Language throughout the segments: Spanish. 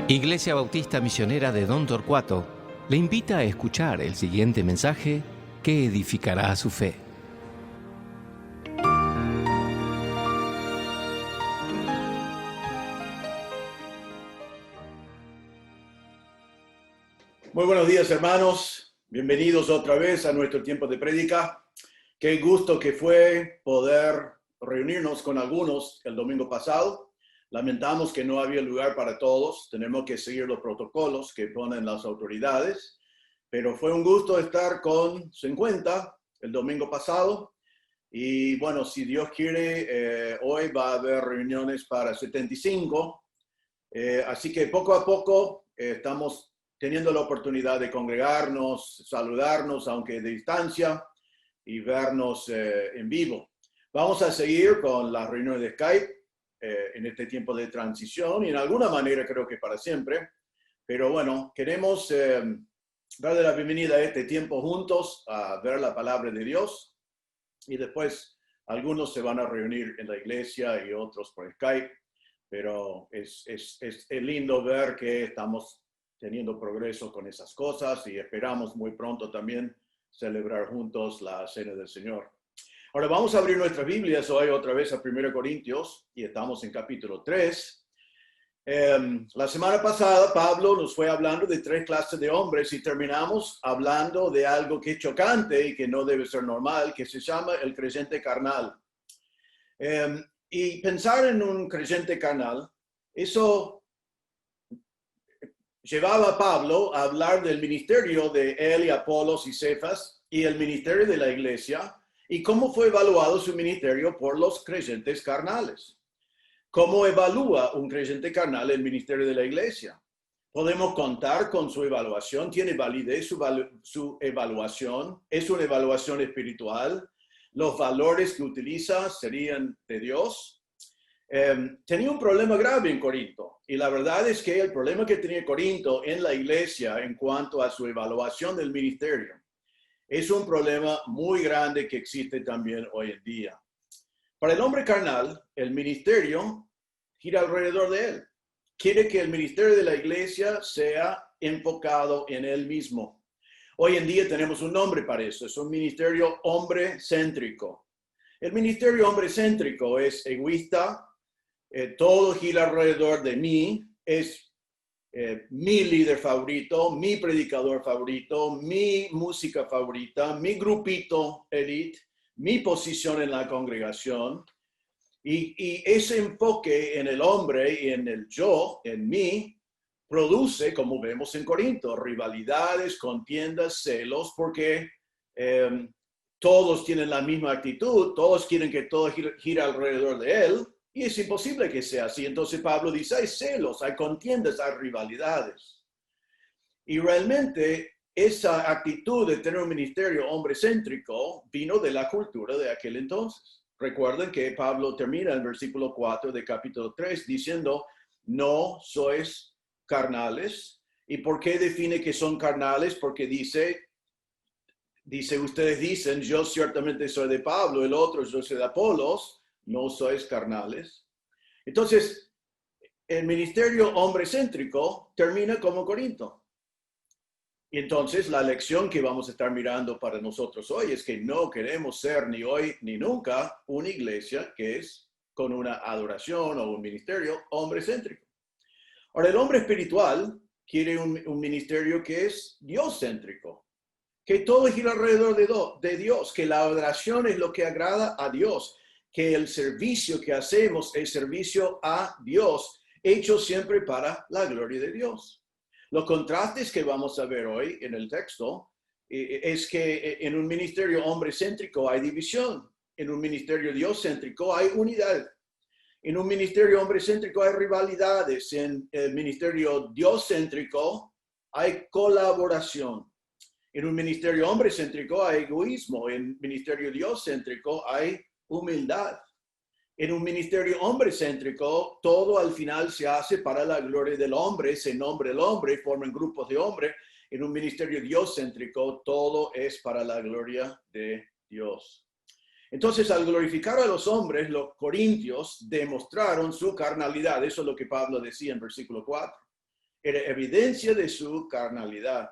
Iglesia Bautista Misionera de Don Torcuato le invita a escuchar el siguiente mensaje que edificará su fe. Muy buenos días, hermanos. Bienvenidos otra vez a nuestro tiempo de prédica. Qué gusto que fue poder reunirnos con algunos el domingo pasado. Lamentamos que no había lugar para todos. Tenemos que seguir los protocolos que ponen las autoridades. Pero fue un gusto estar con 50 el domingo pasado. Y bueno, si Dios quiere, hoy va a haber reuniones para 75. Así que poco a poco estamos teniendo la oportunidad de congregarnos, saludarnos, aunque de distancia, y vernos en vivo. Vamos a seguir con las reuniones de Skype en este tiempo de transición, y en alguna manera creo que para siempre. Pero bueno, queremos darle la bienvenida a este tiempo juntos, a ver la palabra de Dios, y después algunos se van a reunir en la iglesia y otros por Skype. Pero es lindo ver que estamos teniendo progreso con esas cosas y esperamos muy pronto también celebrar juntos la Cena del Señor. Ahora vamos a abrir nuestras Biblias hoy otra vez a 1 Corintios y estamos en capítulo 3. La semana pasada Pablo nos fue hablando de 3 clases de hombres y terminamos hablando de algo que es chocante y que no debe ser normal, que se llama el creyente carnal. Y pensar en un creyente carnal, eso llevaba a Pablo a hablar del ministerio de él y Apolos y Cefas y el ministerio de la iglesia y cómo fue evaluado su ministerio por los creyentes carnales. ¿Cómo evalúa un creyente carnal el ministerio de la iglesia? Podemos contar con su evaluación, tiene validez su evaluación, es una evaluación espiritual, los valores que utiliza serían de Dios. Tenía un problema grave en Corinto, y la verdad es que el problema que tenía Corinto en la iglesia en cuanto a su evaluación del ministerio es un problema muy grande que existe también hoy en día. Para el hombre carnal, el ministerio gira alrededor de él. Quiere que el ministerio de la iglesia sea enfocado en él mismo. Hoy en día tenemos un nombre para eso, es un ministerio hombre-céntrico. El ministerio hombre-céntrico es egoísta, todo gira alrededor de mí, es mi líder favorito, mi predicador favorito, mi música favorita, mi grupito elite, mi posición en la congregación. Y ese enfoque en el hombre y en el yo, en mí, produce, como vemos en Corinto, rivalidades, contiendas, celos, porque todos tienen la misma actitud, todos quieren que todo gire alrededor de él, y es imposible que sea así. Entonces Pablo dice, hay celos, hay contiendas, hay rivalidades. Y realmente esa actitud de tener un ministerio hombre-céntrico vino de la cultura de aquel entonces. Recuerden que Pablo termina en el versículo 4 de capítulo 3 diciendo, no sois carnales. ¿Y por qué define que son carnales? Porque dice, ustedes dicen, yo ciertamente soy de Pablo, el otro yo soy de Apolos, no sois carnales. Entonces, el ministerio hombre-céntrico termina como Corinto. Y entonces la lección que vamos a estar mirando para nosotros hoy es que no queremos ser ni hoy ni nunca una iglesia que es con una adoración o un ministerio hombre-céntrico. Ahora, el hombre espiritual quiere un ministerio que es Dios-céntrico, que todo gira alrededor de Dios, que la adoración es lo que agrada a Dios, que el servicio que hacemos es servicio a Dios, hecho siempre para la gloria de Dios. Los contrastes que vamos a ver hoy en el texto es que en un ministerio hombre-céntrico hay división, en un ministerio Dios-céntrico hay unidad. En un ministerio hombre-céntrico hay rivalidades, en el ministerio Dios-céntrico hay colaboración. En un ministerio hombre-céntrico hay egoísmo, en un ministerio Dios-céntrico hay humildad. En un ministerio hombre-céntrico, todo al final se hace para la gloria del hombre, se nombra el hombre, forman grupos de hombres. En un ministerio Dios-céntrico, todo es para la gloria de Dios. Entonces, al glorificar a los hombres, los corintios demostraron su carnalidad. Eso es lo que Pablo decía en versículo 4. Era evidencia de su carnalidad.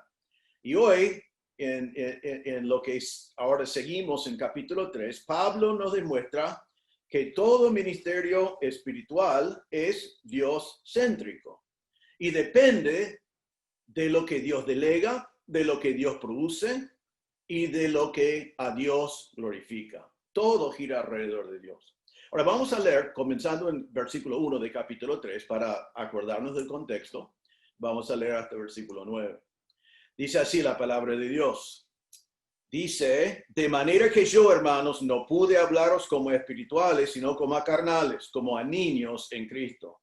Y hoy, en lo que ahora seguimos en capítulo 3, Pablo nos demuestra que todo ministerio espiritual es Dios céntrico y depende de lo que Dios delega, de lo que Dios produce y de lo que a Dios glorifica. Todo gira alrededor de Dios. Ahora vamos a leer, comenzando en versículo 1 de capítulo 3, para acordarnos del contexto. Vamos a leer hasta el versículo 9. Dice así la palabra de Dios. Dice, de manera que yo, hermanos, no pude hablaros como a espirituales, sino como a carnales, como a niños en Cristo.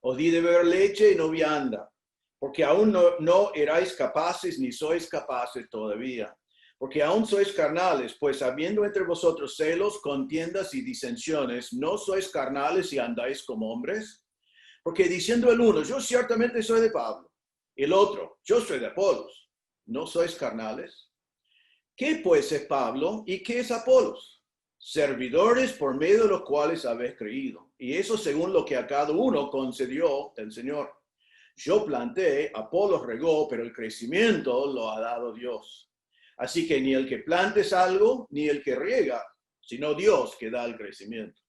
Os di de beber leche y no vianda, porque aún no erais capaces, ni sois capaces todavía. Porque aún sois carnales, pues habiendo entre vosotros celos, contiendas y disensiones, ¿no sois carnales y andáis como hombres? Porque diciendo el uno, yo ciertamente soy de Pablo, el otro, yo soy de Apolos, ¿no sois carnales? ¿Qué pues es Pablo y qué es Apolos? Servidores por medio de los cuales habéis creído, y eso según lo que a cada uno concedió el Señor. Yo planté, Apolos regó, pero el crecimiento lo ha dado Dios. Así que ni el que plante es algo, ni el que riega, sino Dios que da el crecimiento.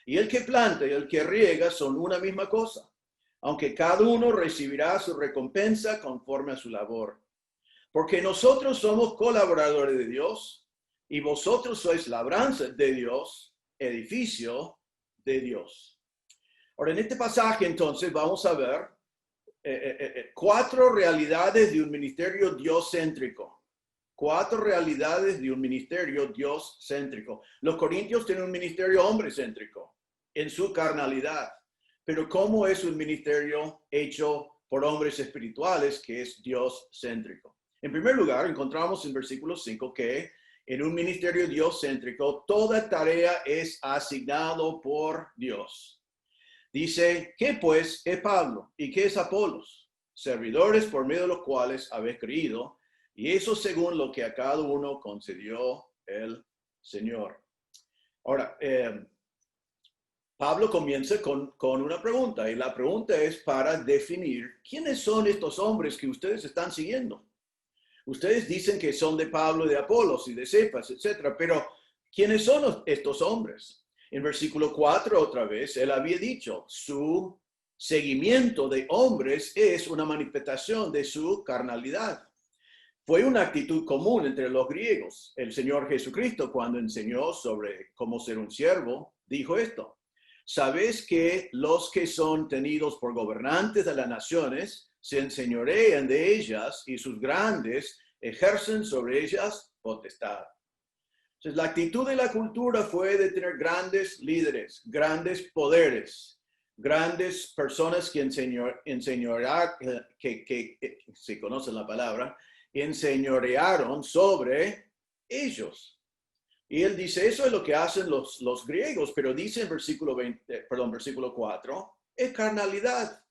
Y el que planta y el que riega son una misma cosa, aunque cada uno recibirá su recompensa conforme a su labor. Porque nosotros somos colaboradores de Dios y vosotros sois labranza de Dios, edificio de Dios. Ahora, en este pasaje entonces vamos a ver 4 realidades de un ministerio dioscéntrico. 4 realidades de un ministerio dioscéntrico. Los corintios tienen un ministerio hombre-céntrico en su carnalidad. Pero ¿cómo es un ministerio hecho por hombres espirituales que es dioscéntrico? En primer lugar, encontramos en versículo 5 que en un ministerio dioscéntrico toda tarea es asignado por Dios. Dice, ¿qué pues es Pablo y qué es Apolos? Servidores por medio de los cuales habéis creído, y eso según lo que a cada uno concedió el Señor. Ahora, Pablo comienza con una pregunta, y la pregunta es para definir quiénes son estos hombres que ustedes están siguiendo. Ustedes dicen que son de Pablo, de Apolos y de Cefas, etcétera, pero ¿quiénes son estos hombres? En versículo 4, otra vez, él había dicho, su seguimiento de hombres es una manifestación de su carnalidad. Fue una actitud común entre los griegos. El Señor Jesucristo, cuando enseñó sobre cómo ser un siervo, dijo esto. ¿Sabéis que los que son tenidos por gobernantes de las naciones se enseñorean de ellas y sus grandes ejercen sobre ellas potestad? Entonces, la actitud de la cultura fue de tener grandes líderes, grandes poderes, grandes personas que si conocen la palabra, enseñorearon sobre ellos. Y él dice, eso es lo que hacen los griegos, pero dice en versículo 4, es carnalidad.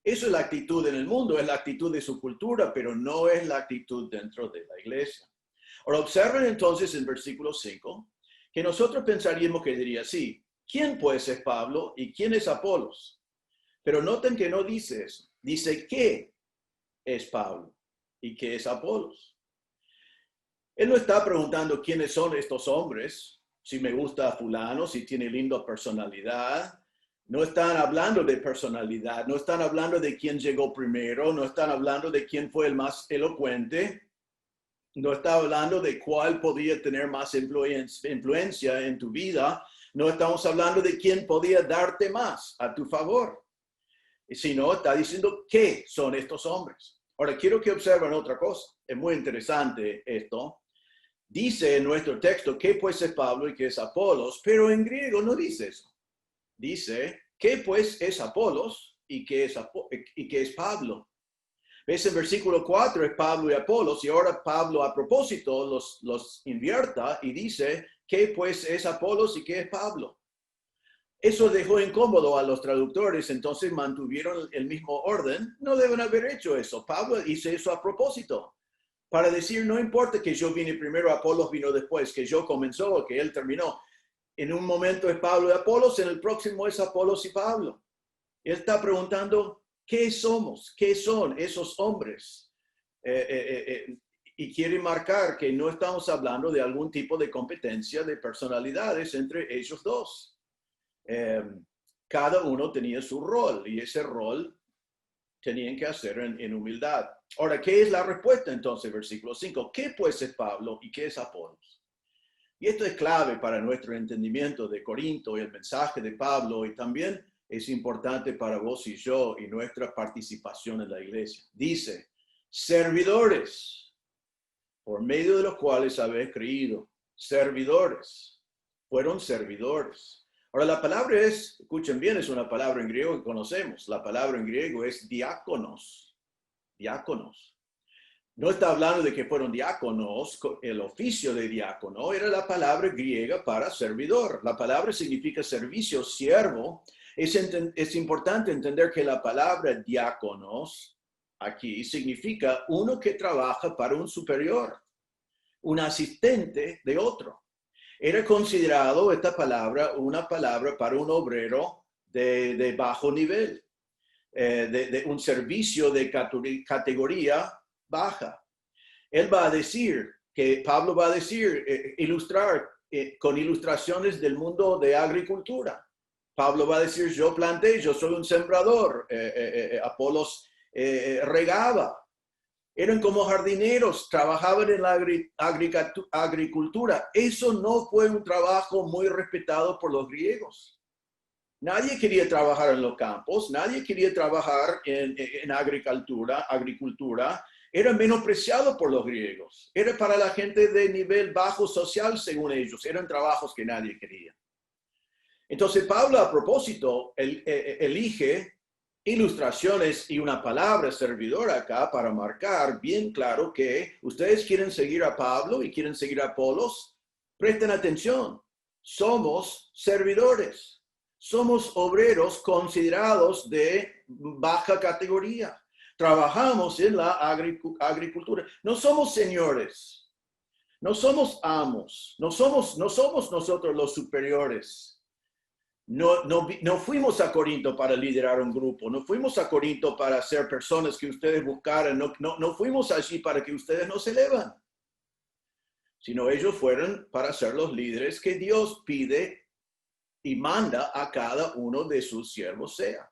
Eso es la actitud en el mundo, es la actitud de su cultura, pero no es la actitud dentro de la iglesia. Ahora observen entonces en versículo 5, que nosotros pensaríamos que diría así, ¿quién pues es Pablo y quién es Apolos? Pero noten que no dice eso, dice ¿qué es Pablo y qué es Apolos? Él no está preguntando quiénes son estos hombres, si me gusta fulano, si tiene linda personalidad. No están hablando de personalidad, no están hablando de quién llegó primero, no están hablando de quién fue el más elocuente, no está hablando de cuál podía tener más influencia en tu vida, no estamos hablando de quién podía darte más a tu favor, sino está diciendo qué son estos hombres. Ahora, quiero que observen otra cosa, es muy interesante esto. Dice en nuestro texto qué pues es Pablo y qué es Apolos, pero en griego no dice eso. Dice, ¿qué pues es Apolos y qué es Pablo? ¿Ves? En versículo 4 es Pablo y Apolos, y ahora Pablo a propósito los invierta y dice, ¿qué pues es Apolos y qué es Pablo? Eso dejó incómodo a los traductores, entonces mantuvieron el mismo orden. No deben haber hecho eso. Pablo hizo eso a propósito, para decir, no importa que yo vine primero, Apolos vino después, que yo comenzó o que él terminó. En un momento es Pablo y Apolos, en el próximo es Apolos y Pablo. Él está preguntando, ¿Qué somos? ¿Qué son esos hombres? Y quiere marcar que no estamos hablando de algún tipo de competencia de personalidades entre ellos dos. Cada uno tenía su rol y ese rol tenían que hacer en humildad. Ahora, ¿qué es la respuesta entonces? Versículo 5. ¿Qué pues es Pablo y qué es Apolos? Y esto es clave para nuestro entendimiento de Corinto y el mensaje de Pablo, y también es importante para vos y yo y nuestra participación en la iglesia. Dice, servidores, por medio de los cuales habéis creído. Servidores, fueron servidores. Ahora, la palabra es, escuchen bien, es una palabra en griego que conocemos. La palabra en griego es diáconos. Diáconos. No está hablando de que fueron diáconos, el oficio de diácono era la palabra griega para servidor. La palabra significa servicio, siervo. Es importante entender que la palabra diáconos aquí significa uno que trabaja para un superior, un asistente de otro. Era considerado esta palabra una palabra para un obrero de bajo nivel, de un servicio de categoría baja. Él va a decir, que Pablo va a decir, ilustrar con ilustraciones del mundo de agricultura. Pablo va a decir, yo planté, yo soy un sembrador, Apolos regaba. Eran como jardineros, trabajaban en la agricultura. Eso no fue un trabajo muy respetado por los griegos. Nadie quería trabajar en los campos, nadie quería trabajar en agricultura. Era menospreciado por los griegos. Era para la gente de nivel bajo social, según ellos. Eran trabajos que nadie quería. Entonces, Pablo, a propósito, elige ilustraciones y una palabra servidor acá para marcar bien claro que ustedes quieren seguir a Pablo y quieren seguir a Apolos. Presten atención. Somos servidores. Somos obreros considerados de baja categoría. Trabajamos en la agricultura. No somos señores. No somos amos. No somos nosotros los superiores. No fuimos a Corinto para liderar un grupo. No fuimos a Corinto para ser personas que ustedes buscaran. No fuimos allí para que ustedes nos elevan. Sino ellos fueron para ser los líderes que Dios pide y manda a cada uno de sus siervos sea.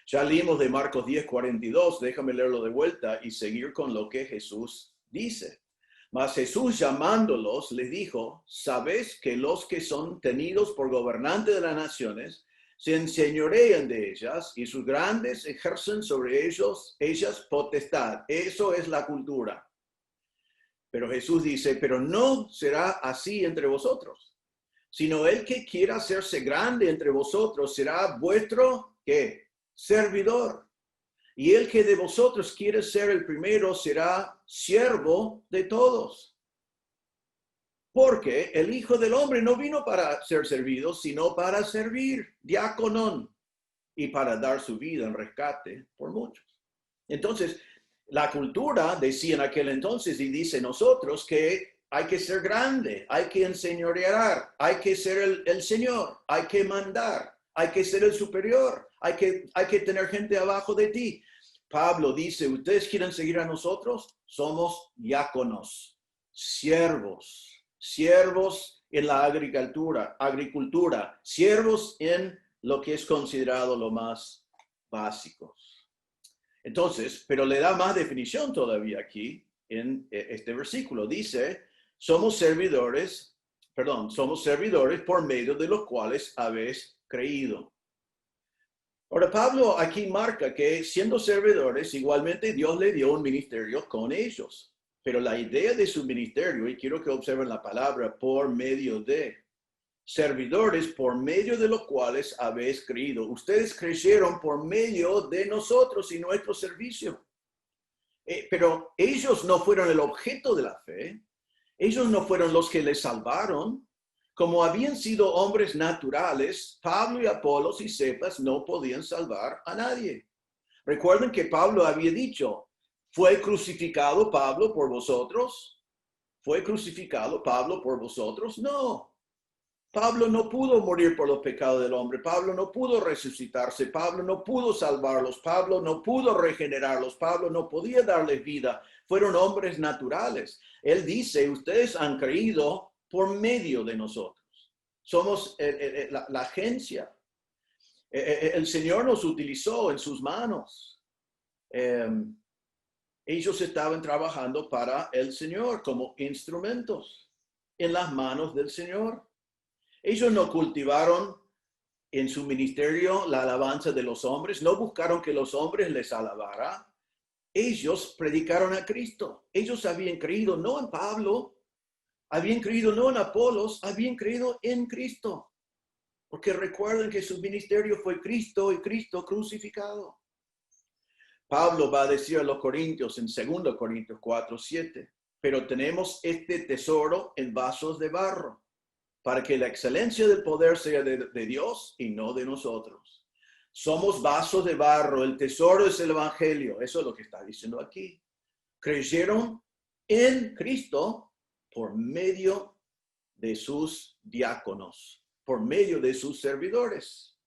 Ya leímos de Marcos 10:42, déjame leerlo de vuelta y seguir con lo que Jesús dice. Mas Jesús llamándolos les dijo, ¿sabéis que los que son tenidos por gobernantes de las naciones se enseñorean de ellas y sus grandes ejercen sobre ellas potestad? Eso es la cultura. Pero Jesús dice, pero no será así entre vosotros, sino el que quiera hacerse grande entre vosotros será vuestro, ¿qué? Servidor. Y el que de vosotros quiere ser el primero será siervo de todos. Porque el Hijo del Hombre no vino para ser servido, sino para servir, diáconon, y para dar su vida en rescate por muchos. Entonces, la cultura decía en aquel entonces y dice nosotros que hay que ser grande, hay que enseñorear, hay que ser el Señor, hay que mandar, hay que ser el superior, hay que tener gente abajo de ti. Pablo dice, ¿ustedes quieren seguir a nosotros? Somos diáconos, siervos en la agricultura, siervos en lo que es considerado lo más básico. Entonces, pero le da más definición todavía aquí en este versículo. Dice, somos servidores por medio de los cuales habéis creído. Ahora, Pablo aquí marca que siendo servidores, igualmente Dios le dio un ministerio con ellos. Pero la idea de su ministerio, y quiero que observen la palabra por medio de, servidores por medio de los cuales habéis creído. Ustedes creyeron por medio de nosotros y nuestro servicio. Pero ellos no fueron el objeto de la fe. Ellos no fueron los que les salvaron. Como habían sido hombres naturales, Pablo y Apolos y Cefas no podían salvar a nadie. Recuerden que Pablo había dicho, ¿fue crucificado Pablo por vosotros? ¿Fue crucificado Pablo por vosotros? No. Pablo no pudo morir por los pecados del hombre, Pablo no pudo resucitarse, Pablo no pudo salvarlos, Pablo no pudo regenerarlos, Pablo no podía darles vida. Fueron hombres naturales. Él dice, ustedes han creído por medio de nosotros. Somos la agencia. El Señor nos utilizó en sus manos. Ellos estaban trabajando para el Señor como instrumentos en las manos del Señor. Ellos no cultivaron en su ministerio la alabanza de los hombres, no buscaron que los hombres les alabaran. Ellos predicaron a Cristo. Ellos habían creído no en Pablo, habían creído no en Apolos, habían creído en Cristo. Porque recuerden que su ministerio fue Cristo y Cristo crucificado. Pablo va a decir a los corintios en 2 Corintios 4:7, pero tenemos este tesoro en vasos de barro, para que la excelencia del poder sea de Dios y no de nosotros. Somos vasos de barro, el tesoro es el evangelio, eso es lo que está diciendo aquí. Creyeron en Cristo por medio de sus diáconos, por medio de sus servidores.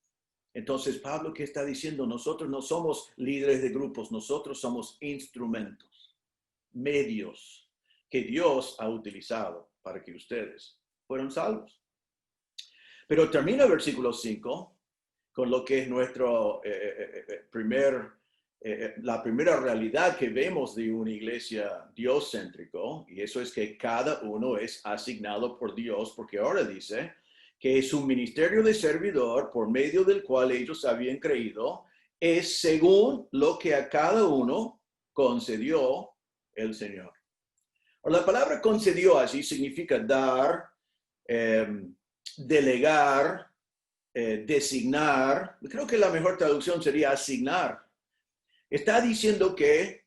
Entonces, Pablo, ¿qué está diciendo? Nosotros no somos líderes de grupos, nosotros somos instrumentos, medios que Dios ha utilizado para que ustedes fueron salvos. Pero termina el versículo 5 con lo que es nuestro la primera realidad que vemos de una iglesia dios-céntrico, y eso es que cada uno es asignado por Dios, porque ahora dice que es un ministerio de servidor por medio del cual ellos habían creído, es según lo que a cada uno concedió el Señor. Ahora, la palabra concedió allí significa dar, delegar, designar. Creo que la mejor traducción sería asignar. Está diciendo que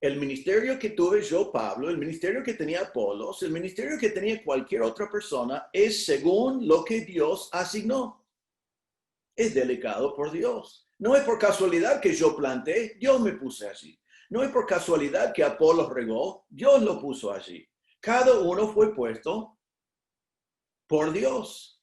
el ministerio que tuve yo, Pablo, el ministerio que tenía Apolos, el ministerio que tenía cualquier otra persona, es según lo que Dios asignó. Es delegado por Dios. No es por casualidad que yo planté, Dios me puse allí. No es por casualidad que Apolos regó, Dios lo puso allí. Cada uno fue puesto por Dios.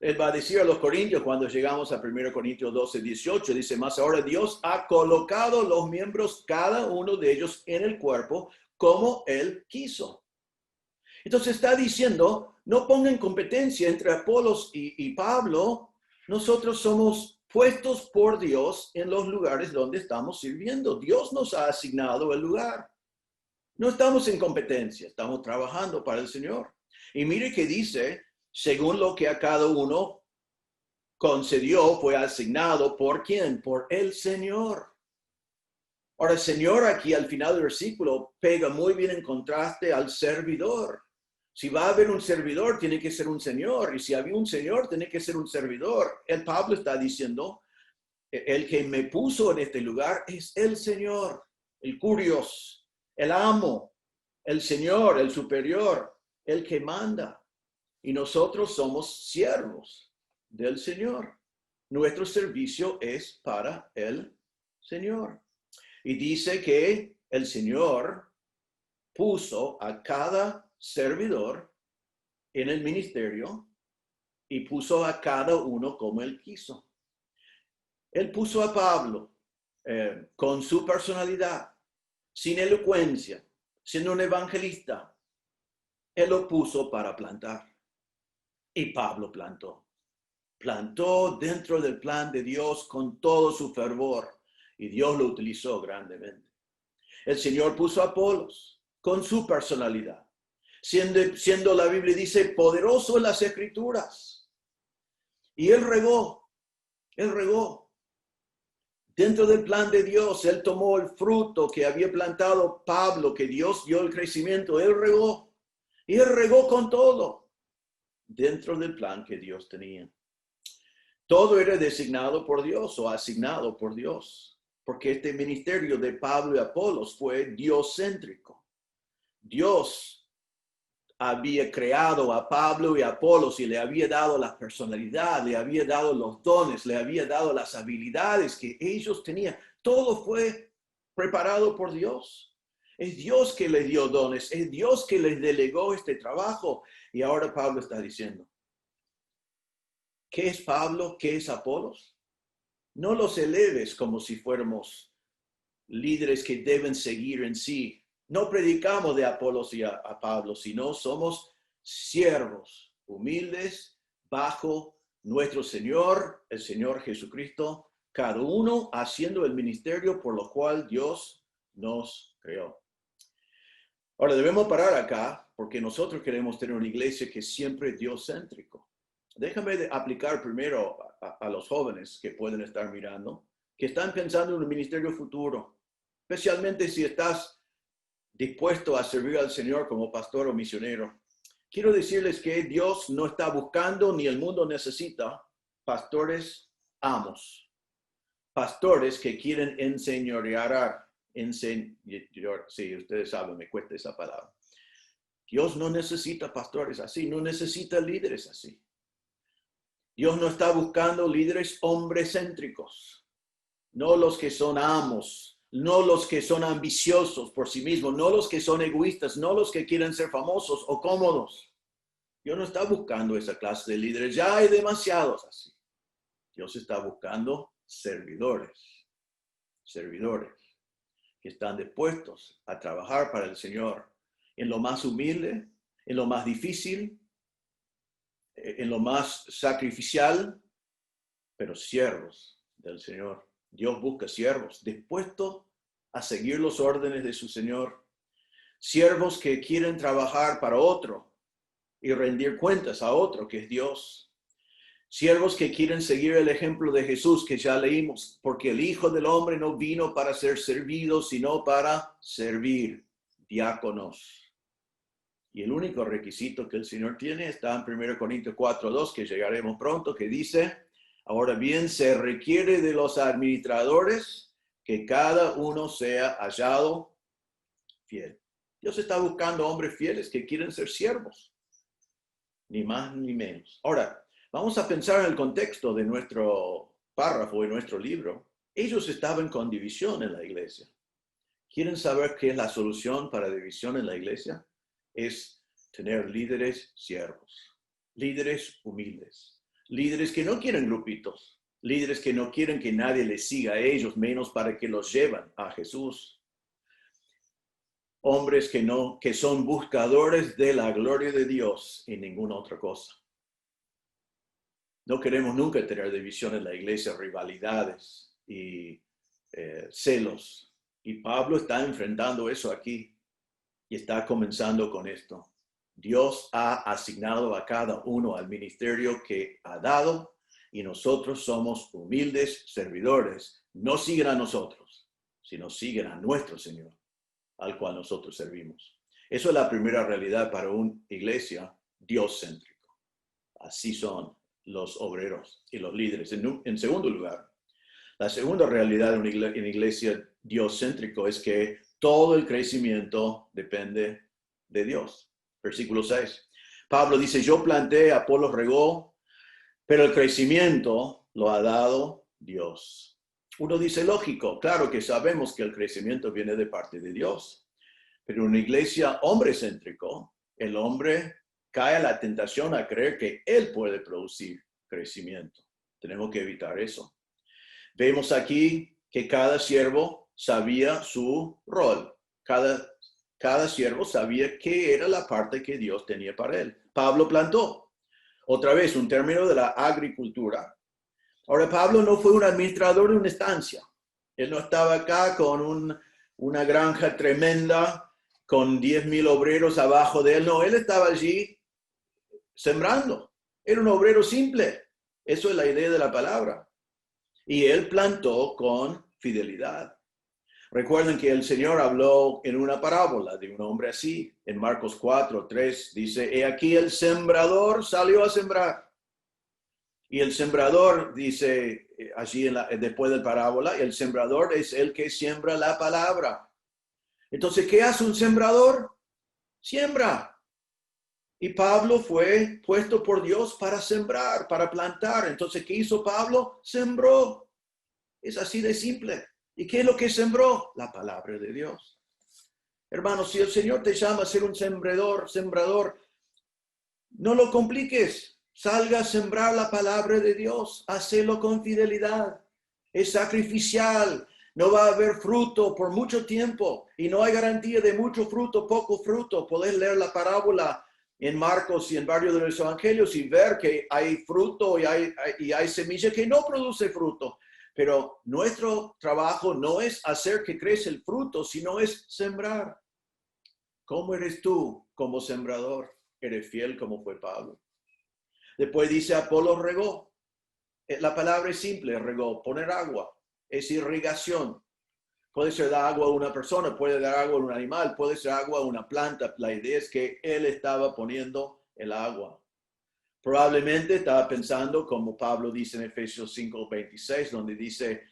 Él va a decir a los corintios cuando llegamos a 1 Corintios 12:18, dice, más ahora Dios ha colocado los miembros, cada uno de ellos en el cuerpo, como Él quiso. Entonces está diciendo, no pongan competencia entre Apolos y Pablo, nosotros somos puestos por Dios en los lugares donde estamos sirviendo. Dios nos ha asignado el lugar. No estamos en competencia, estamos trabajando para el Señor. Y mire que dice, según lo que a cada uno concedió, fue asignado. ¿Por quién? Por el Señor. Ahora, el Señor aquí al final del versículo pega muy bien en contraste al servidor. Si va a haber un servidor, tiene que ser un Señor. Y si había un Señor, tiene que ser un servidor. El Pablo está diciendo, el que me puso en este lugar es el Señor, el Curios, el amo, el Señor, el superior, el que manda. Y nosotros somos siervos del Señor. Nuestro servicio es para el Señor. Y dice que el Señor puso a cada servidor en el ministerio y puso a cada uno como Él quiso. Él puso a Pablo con su personalidad, sin elocuencia, siendo un evangelista. Él lo puso para plantar. Y Pablo plantó. Plantó dentro del plan de Dios con todo su fervor. Y Dios lo utilizó grandemente. El Señor puso a Apolos con su personalidad. Siendo la Biblia dice, poderoso en las Escrituras. Y él regó. Dentro del plan de Dios, él tomó el fruto que había plantado Pablo, que Dios dio el crecimiento. Él regó. Y él regó con todo. Dentro del plan que Dios tenía. Todo era designado por Dios o asignado por Dios. Porque este ministerio de Pablo y Apolos fue dioscéntrico. Dios había creado a Pablo y a Apolos y le había dado la personalidad, le había dado los dones, le había dado las habilidades que ellos tenían. Todo fue preparado por Dios. Es Dios que les dio dones, es Dios que les delegó este trabajo. Y ahora Pablo está diciendo, ¿Qué es Pablo? ¿Qué es Apolos? No los eleves como si fuéramos líderes que deben seguir en sí. No predicamos de Apolos y a Pablo, sino somos siervos humildes bajo nuestro Señor, el Señor Jesucristo, cada uno haciendo el ministerio por lo cual Dios nos creó. Ahora debemos parar acá porque nosotros queremos tener una iglesia que es siempre Dios-céntrico. Déjame aplicar primero a los jóvenes que pueden estar mirando, que están pensando en un ministerio futuro, especialmente si estás dispuesto a servir al Señor como pastor o misionero. Quiero decirles que Dios no está buscando ni el mundo necesita pastores amos, pastores que quieren enseñorear. Sí, ustedes saben, me cuesta esa palabra. Dios no necesita pastores así, no necesita líderes así. Dios no está buscando líderes hombrecéntricos, no los que son amos, no los que son ambiciosos por sí mismos, no los que son egoístas, no los que quieren ser famosos o cómodos. Dios no está buscando esa clase de líderes, ya hay demasiados así. Dios está buscando servidores que están dispuestos a trabajar para el Señor en lo más humilde, en lo más difícil, en lo más sacrificial, pero siervos del Señor. Dios busca siervos dispuestos a seguir los órdenes de su Señor, siervos que quieren trabajar para otro y rendir cuentas a otro que es Dios. Siervos que quieren seguir el ejemplo de Jesús que ya leímos, porque el Hijo del Hombre no vino para ser servido, sino para servir. Diáconos. Y el único requisito que el Señor tiene está en 1 Corintios 4:2, que llegaremos pronto, que dice, ahora bien, se requiere de los administradores que cada uno sea hallado fiel. Dios está buscando hombres fieles que quieren ser siervos, ni más ni menos. Ahora, vamos a pensar en el contexto de nuestro párrafo, de nuestro libro. Ellos estaban con división en la iglesia. ¿Quieren saber qué es la solución para división en la iglesia? Es tener líderes siervos, líderes humildes, líderes que no quieren grupitos, líderes que no quieren que nadie les siga a ellos, menos para que los lleven a Jesús. Hombres que son buscadores de la gloria de Dios y ninguna otra cosa. No queremos nunca tener división en la iglesia, rivalidades y celos. Y Pablo está enfrentando eso aquí y está comenzando con esto. Dios ha asignado a cada uno al ministerio que ha dado y nosotros somos humildes servidores. No siguen a nosotros, sino siguen a nuestro Señor, al cual nosotros servimos. Eso es la primera realidad para una iglesia Dios-céntrico. Así son los obreros y los líderes. En segundo lugar, la segunda realidad en una iglesia Dios-céntrico es que todo el crecimiento depende de Dios. Versículo 6. Pablo dice, yo planté, Apolos regó, pero el crecimiento lo ha dado Dios. Uno dice, lógico, claro que sabemos que el crecimiento viene de parte de Dios. Pero en una iglesia hombre-céntrico, el hombre cae a la tentación a creer que él puede producir crecimiento. Tenemos que evitar eso. Vemos aquí que cada siervo sabía su rol. Cada siervo sabía qué era la parte que Dios tenía para él. Pablo plantó. Otra vez, un término de la agricultura. Ahora, Pablo no fue un administrador de una estancia. Él no estaba acá con una granja tremenda, con 10,000 obreros abajo de él. No, él estaba allí sembrando. Era un obrero simple. Eso es la idea de la palabra. Y él plantó con fidelidad. Recuerden que el Señor habló en una parábola de un hombre así. En Marcos 4:3 dice, he aquí el sembrador salió a sembrar. Y el sembrador, dice allí después de la parábola, el sembrador es el que siembra la palabra. Entonces, ¿qué hace un sembrador? Siembra. Y Pablo fue puesto por Dios para sembrar, para plantar. Entonces, ¿qué hizo Pablo? Sembró. Es así de simple. ¿Y qué es lo que sembró? La palabra de Dios. Hermanos, si el Señor te llama a ser un sembrador, no lo compliques. Salga a sembrar la palabra de Dios. Hacelo con fidelidad. Es sacrificial. No va a haber fruto por mucho tiempo y no hay garantía de mucho fruto, poco fruto. Podés leer la parábola en Marcos y en varios de los evangelios y ver que hay fruto y hay semilla que no produce fruto. Pero nuestro trabajo no es hacer que crezca el fruto, sino es sembrar. ¿Cómo eres tú como sembrador? ¿Eres fiel como fue Pablo? Después dice, Apolo regó. La palabra es simple, regó, poner agua. Es irrigación. Puede ser dar agua a una persona, puede dar agua a un animal, puede ser agua a una planta. La idea es que él estaba poniendo el agua. Probablemente estaba pensando, como Pablo dice en Efesios 5:26, donde dice,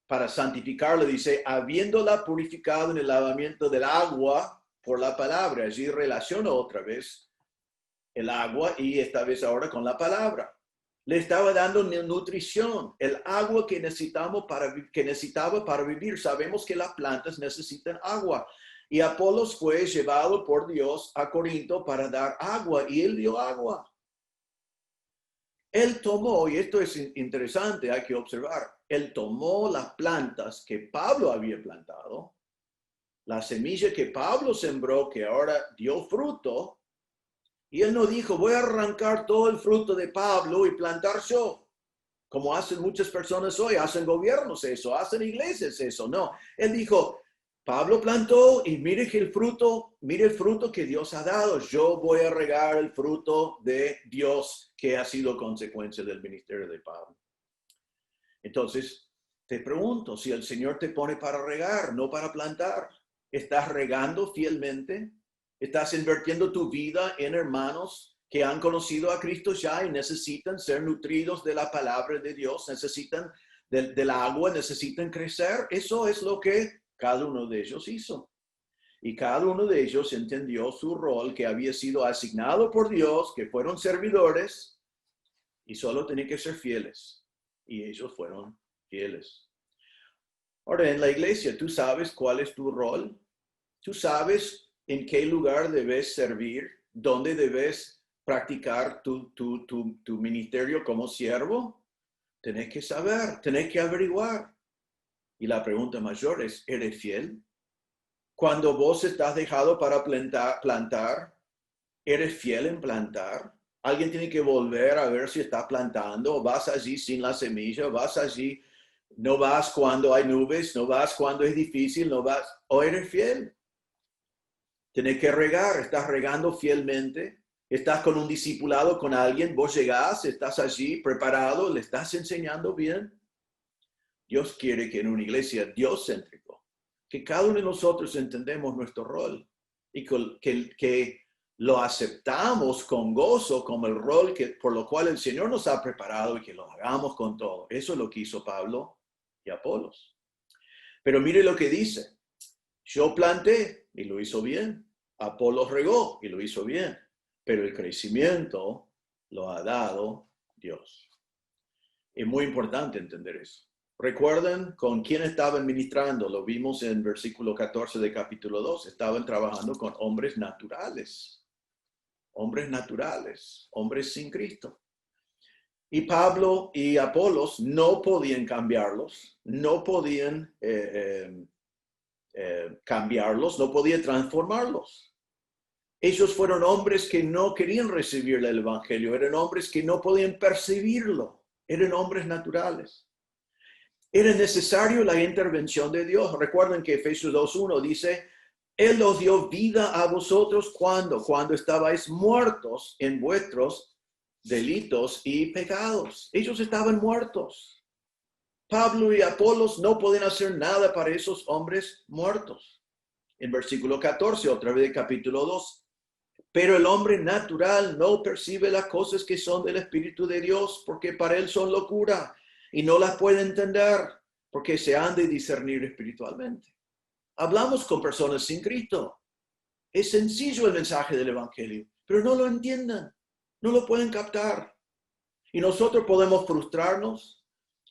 para santificarlo, dice, habiéndola purificado en el lavamiento del agua por la palabra. Allí relaciona otra vez el agua y esta vez ahora con la palabra. Le estaba dando nutrición, el agua que necesitaba para vivir. Sabemos que las plantas necesitan agua. Y Apolos fue llevado por Dios a Corinto para dar agua y él dio agua. Él tomó, y esto es interesante, hay que observar, él tomó las plantas que Pablo había plantado, la semilla que Pablo sembró, que ahora dio fruto, y él no dijo, voy a arrancar todo el fruto de Pablo y plantar yo, como hacen muchas personas hoy, hacen gobiernos eso, hacen iglesias eso. No, él dijo, Pablo plantó y mire el fruto que Dios ha dado. Yo voy a regar el fruto de Dios que ha sido consecuencia del ministerio de Pablo. Entonces, te pregunto, si el Señor te pone para regar, no para plantar, ¿estás regando fielmente? ¿Estás invirtiendo tu vida en hermanos que han conocido a Cristo ya y necesitan ser nutridos de la palabra de Dios? Necesitan del agua, necesitan crecer. Eso es lo que cada uno de ellos hizo. Y cada uno de ellos entendió su rol que había sido asignado por Dios, que fueron servidores y solo tenían que ser fieles. Y ellos fueron fieles. Ahora, en la iglesia, ¿tú sabes cuál es tu rol? ¿Tú sabes en qué lugar debes servir? ¿Dónde debes practicar tu ministerio como siervo? Tenés que saber, tenés que averiguar. Y la pregunta mayor es, ¿eres fiel? Cuando vos estás dejado para plantar, ¿eres fiel en plantar? Alguien tiene que volver a ver si está plantando, o vas allí sin la semilla, vas allí, no vas cuando hay nubes, no vas cuando es difícil, no vas, o eres fiel. Tienes que regar, estás regando fielmente, estás con un discipulado, con alguien, vos llegás, estás allí preparado, le estás enseñando bien. Dios quiere que en una iglesia dios-céntrico, que cada uno de nosotros entendemos nuestro rol y que lo aceptamos con gozo como el rol por lo cual el Señor nos ha preparado y que lo hagamos con todo. Eso es lo que hizo Pablo y Apolos. Pero mire lo que dice. Yo planté y lo hizo bien. Apolos regó y lo hizo bien. Pero el crecimiento lo ha dado Dios. Es muy importante entender eso. Recuerden con quién estaban ministrando. Lo vimos en versículo 14 de capítulo 2. Estaban trabajando con hombres naturales. Hombres naturales. Hombres sin Cristo. Y Pablo y Apolos no podían cambiarlos. No podían cambiarlos. No podían transformarlos. Ellos fueron hombres que no querían recibir el evangelio. Eran hombres que no podían percibirlo. Eran hombres naturales. Era necesario la intervención de Dios. Recuerden que Efesios 2:1 dice, Él os dio vida a vosotros cuando estabais muertos en vuestros delitos y pecados. Ellos estaban muertos. Pablo y Apolos no pueden hacer nada para esos hombres muertos. En versículo 14, otra vez de capítulo 2. Pero el hombre natural no percibe las cosas que son del Espíritu de Dios, porque para él son locura y no las puede entender, porque se han de discernir espiritualmente. Hablamos con personas sin Cristo. Es sencillo el mensaje del Evangelio, pero no lo entienden, no lo pueden captar. Y nosotros podemos frustrarnos,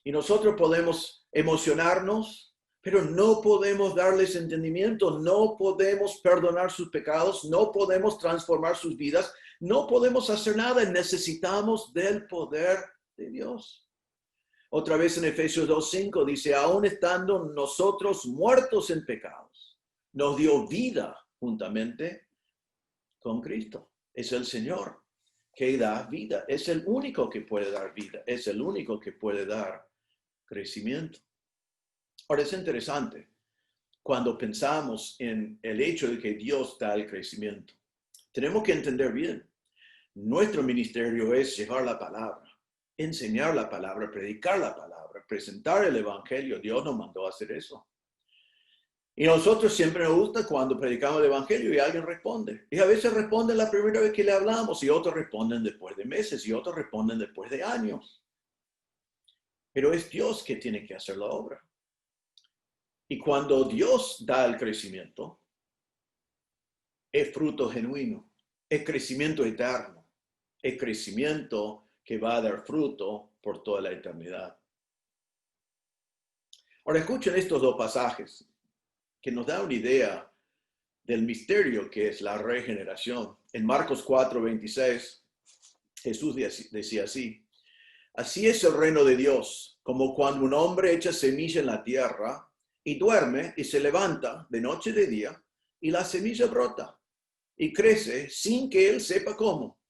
y nosotros podemos emocionarnos, pero no podemos darles entendimiento, no podemos perdonar sus pecados, no podemos transformar sus vidas no podemos hacer nada, necesitamos del poder de Dios. Otra vez en Efesios 2:5 dice, aún estando nosotros muertos en pecados, nos dio vida juntamente con Cristo. Es el Señor que da vida, es el único que puede dar vida, es el único que puede dar crecimiento. Ahora es interesante cuando pensamos en el hecho de que Dios da el crecimiento. Tenemos que entender bien, nuestro ministerio es llevar la palabra, enseñar la palabra, predicar la palabra, presentar el evangelio. Dios nos mandó a hacer eso. Y nosotros siempre nos gusta cuando predicamos el evangelio y alguien responde. Y a veces responden la primera vez que le hablamos y otros responden después de meses y otros responden después de años. Pero es Dios que tiene que hacer la obra. Y cuando Dios da el crecimiento, es fruto genuino, es crecimiento eterno, es crecimiento que va a dar fruto por toda la eternidad. Ahora escuchen estos dos pasajes que nos da una idea del misterio que es la regeneración. En Marcos 4:26, Jesús decía así, así es el reino de Dios, como cuando un hombre echa semilla en la tierra y duerme y se levanta de noche y de día, y la semilla brota y crece sin que él sepa cómo,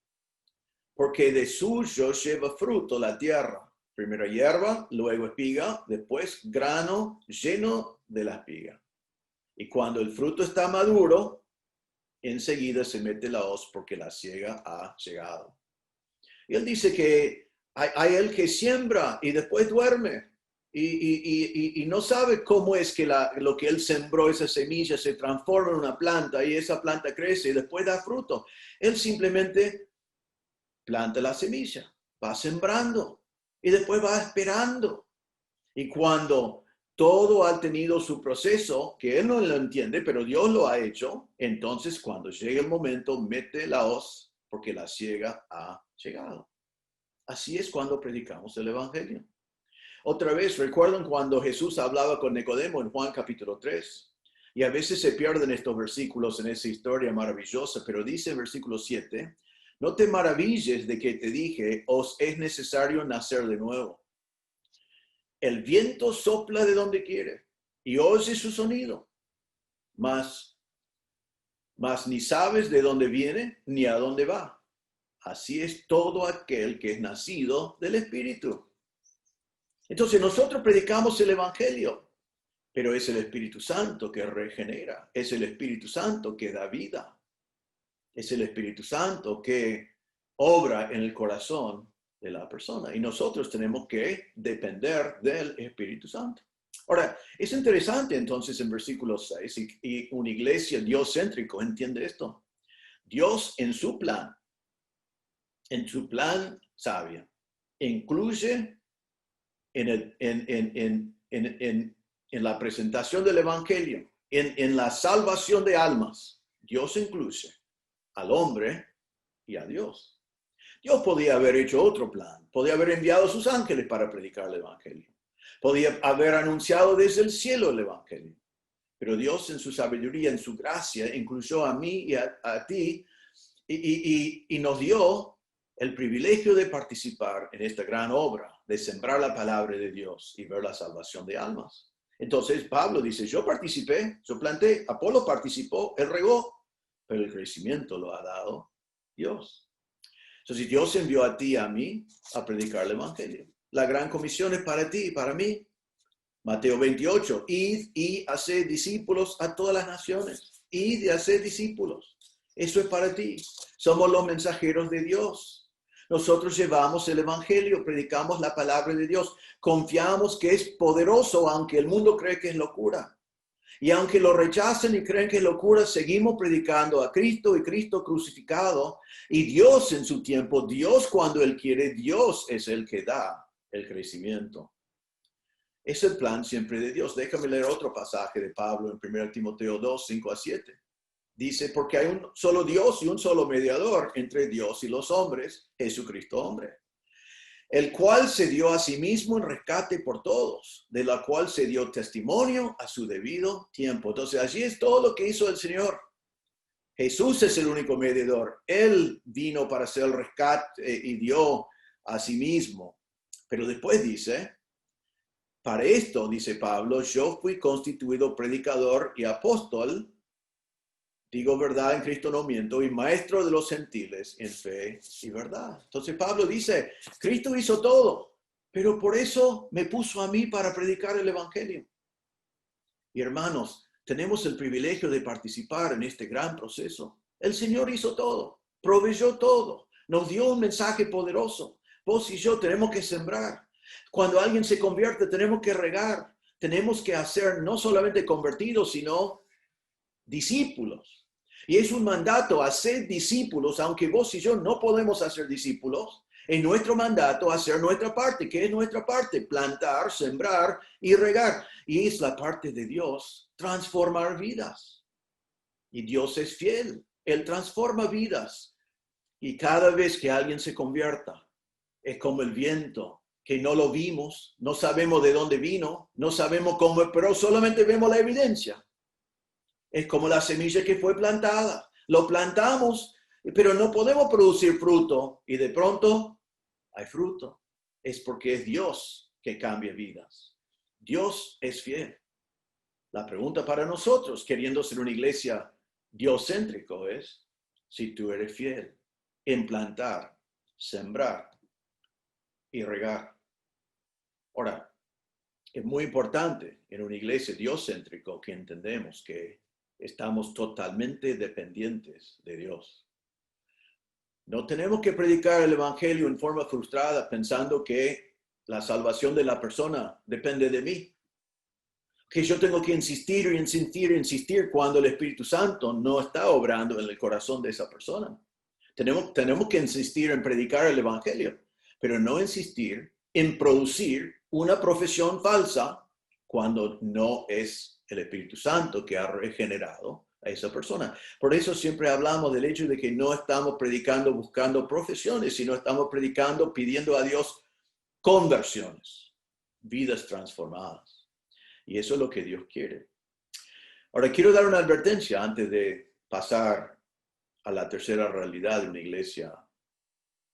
porque de suyo lleva fruto la tierra, primero hierba, luego espiga, después grano lleno de la espiga. Y cuando el fruto está maduro, enseguida se mete la hoz porque la siega ha llegado. Y él dice que hay el que siembra y después duerme y no sabe cómo es que lo que él sembró, esa semilla, se transforma en una planta y esa planta crece y después da fruto. Él simplemente planta la semilla, va sembrando y después va esperando. Y cuando todo ha tenido su proceso, que él no lo entiende, pero Dios lo ha hecho, entonces cuando llega el momento, mete la hoz, porque la siega ha llegado. Así es cuando predicamos el evangelio. Otra vez, recuerdan cuando Jesús hablaba con Nicodemo en Juan capítulo 3, y a veces se pierden estos versículos en esa historia maravillosa, pero dice en versículo 7, no te maravilles de que te dije, os es necesario nacer de nuevo. El viento sopla de donde quiere y oye su sonido, mas ni sabes de dónde viene ni a dónde va. Así es todo aquel que es nacido del Espíritu. Entonces nosotros predicamos el Evangelio, pero es el Espíritu Santo que regenera, es el Espíritu Santo que da vida, es el Espíritu Santo que obra en el corazón de la persona. Y nosotros tenemos que depender del Espíritu Santo. Ahora, es interesante entonces en versículo 6, y una iglesia diocéntrico entiende esto. Dios en su plan sabio, incluye en la presentación del Evangelio, en la salvación de almas, Dios incluye al hombre y a Dios. Dios podía haber hecho otro plan, podía haber enviado a sus ángeles para predicar el Evangelio, podía haber anunciado desde el cielo el Evangelio, pero Dios en su sabiduría, en su gracia, incluyó a mí y a ti y nos dio el privilegio de participar en esta gran obra, de sembrar la palabra de Dios y ver la salvación de almas. Entonces Pablo dice, yo participé, yo planté, Apolo participó, él regó, pero el crecimiento lo ha dado Dios. Entonces Dios envió a ti y a mí a predicar el Evangelio. La gran comisión es para ti y para mí. Mateo 28, id y haced discípulos a todas las naciones. Id y haced discípulos. Eso es para ti. Somos los mensajeros de Dios. Nosotros llevamos el Evangelio, predicamos la palabra de Dios. Confiamos que es poderoso, aunque el mundo cree que es locura. Y aunque lo rechacen y creen que es locura, seguimos predicando a Cristo y Cristo crucificado. Y Dios en su tiempo, Dios cuando Él quiere, Dios es el que da el crecimiento. Es el plan siempre de Dios. Déjame leer otro pasaje de Pablo en 1 Timoteo 2, 5-7. Dice, porque hay un solo Dios y un solo mediador entre Dios y los hombres, Jesucristo hombre, el cual se dio a sí mismo en rescate por todos, de la cual se dio testimonio a su debido tiempo. Entonces, allí es todo lo que hizo el Señor. Jesús es el único mediador. Él vino para hacer el rescate y dio a sí mismo. Pero después dice, para esto, dice Pablo, yo fui constituido predicador y apóstol, digo verdad en Cristo no miento, y maestro de los gentiles en fe y verdad. Entonces Pablo dice, Cristo hizo todo, pero por eso me puso a mí para predicar el evangelio. Y hermanos, tenemos el privilegio de participar en este gran proceso. El Señor hizo todo, proveyó todo, nos dio un mensaje poderoso. Vos y yo tenemos que sembrar. Cuando alguien se convierte, tenemos que regar. Tenemos que hacer no solamente convertidos, sino discípulos. Y es un mandato hacer discípulos, aunque vos y yo no podemos hacer discípulos. Es nuestro mandato hacer nuestra parte. ¿Qué es nuestra parte? Plantar, sembrar y regar. Y es la parte de Dios, transformar vidas. Y Dios es fiel. Él transforma vidas. Y cada vez que alguien se convierta, es como el viento, que no lo vimos, no sabemos de dónde vino, no sabemos cómo, pero solamente vemos la evidencia. Es como la semilla que fue plantada. Lo plantamos, pero no podemos producir fruto. Y de pronto hay fruto. Es porque es Dios que cambia vidas. Dios es fiel. La pregunta para nosotros, queriendo ser una iglesia diocéntrico, es si tú eres fiel en plantar, sembrar y regar. Ahora, es muy importante en una iglesia diocéntrico que entendemos que estamos totalmente dependientes de Dios. No tenemos que predicar el evangelio en forma frustrada pensando que la salvación de la persona depende de mí. Que yo tengo que insistir y insistir y insistir cuando el Espíritu Santo no está obrando en el corazón de esa persona. Tenemos que insistir en predicar el evangelio, pero no insistir en producir una profesión falsa cuando no es el Espíritu Santo que ha regenerado a esa persona. Por eso siempre hablamos del hecho de que no estamos predicando buscando profesiones, sino estamos predicando pidiendo a Dios conversiones, vidas transformadas. Y eso es lo que Dios quiere. Ahora, quiero dar una advertencia antes de pasar a la tercera realidad de una iglesia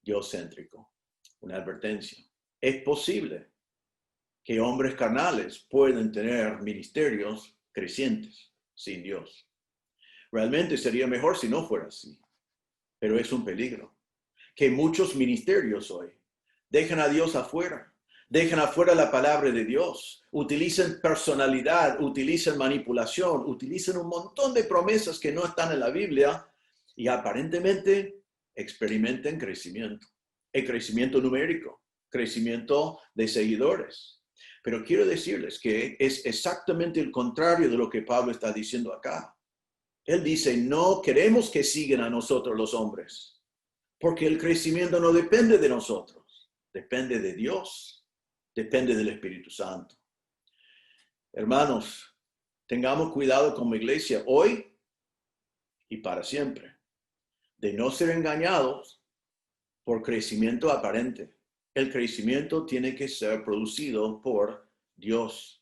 diocéntrico. Una advertencia. Es posible que hombres carnales puedan tener ministerios crecientes sin Dios. Realmente sería mejor si no fuera así, pero es un peligro. Que muchos ministerios hoy dejan a Dios afuera, dejan afuera la palabra de Dios, utilizan personalidad, utilizan manipulación, utilizan un montón de promesas que no están en la Biblia y aparentemente experimentan crecimiento. El crecimiento numérico, crecimiento de seguidores. Pero quiero decirles que es exactamente el contrario de lo que Pablo está diciendo acá. Él dice, no queremos que sigan a nosotros los hombres, porque el crecimiento no depende de nosotros, depende de Dios, depende del Espíritu Santo. Hermanos, tengamos cuidado como iglesia hoy y para siempre, de no ser engañados por crecimiento aparente. El crecimiento tiene que ser producido por Dios.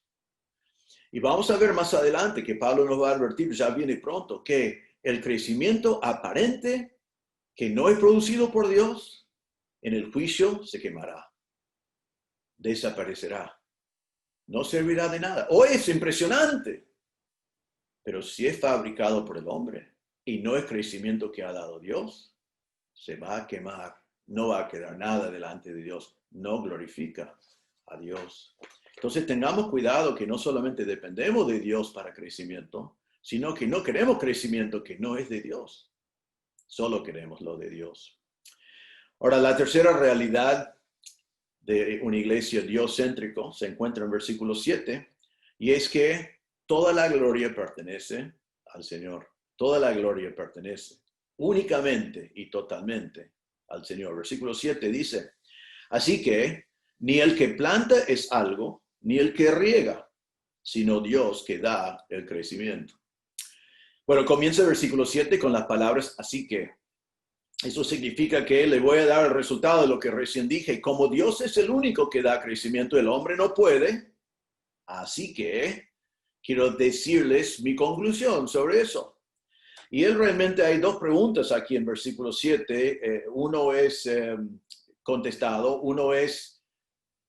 Y vamos a ver más adelante que Pablo nos va a advertir, ya viene pronto, que el crecimiento aparente que no es producido por Dios, en el juicio se quemará, desaparecerá, no servirá de nada. Hoy es impresionante, pero si es fabricado por el hombre y no es crecimiento que ha dado Dios, se va a quemar, no va a quedar nada delante de Dios, no glorifica a Dios. Entonces tengamos cuidado que no solamente dependemos de Dios para crecimiento, sino que no queremos crecimiento que no es de Dios. Solo queremos lo de Dios. Ahora, la tercera realidad de una iglesia diocéntrico se encuentra en versículo 7, y es que toda la gloria pertenece al Señor. Toda la gloria pertenece únicamente y totalmente al Señor. Versículo 7 dice, así que ni el que planta es algo, ni el que riega, sino Dios que da el crecimiento. Bueno, comienza el versículo 7 con las palabras, así que. Eso significa que le voy a dar el resultado de lo que recién dije. Como Dios es el único que da crecimiento, el hombre no puede. Así que quiero decirles mi conclusión sobre eso. Y él realmente hay dos preguntas aquí en versículo 7. Uno es contestado, uno es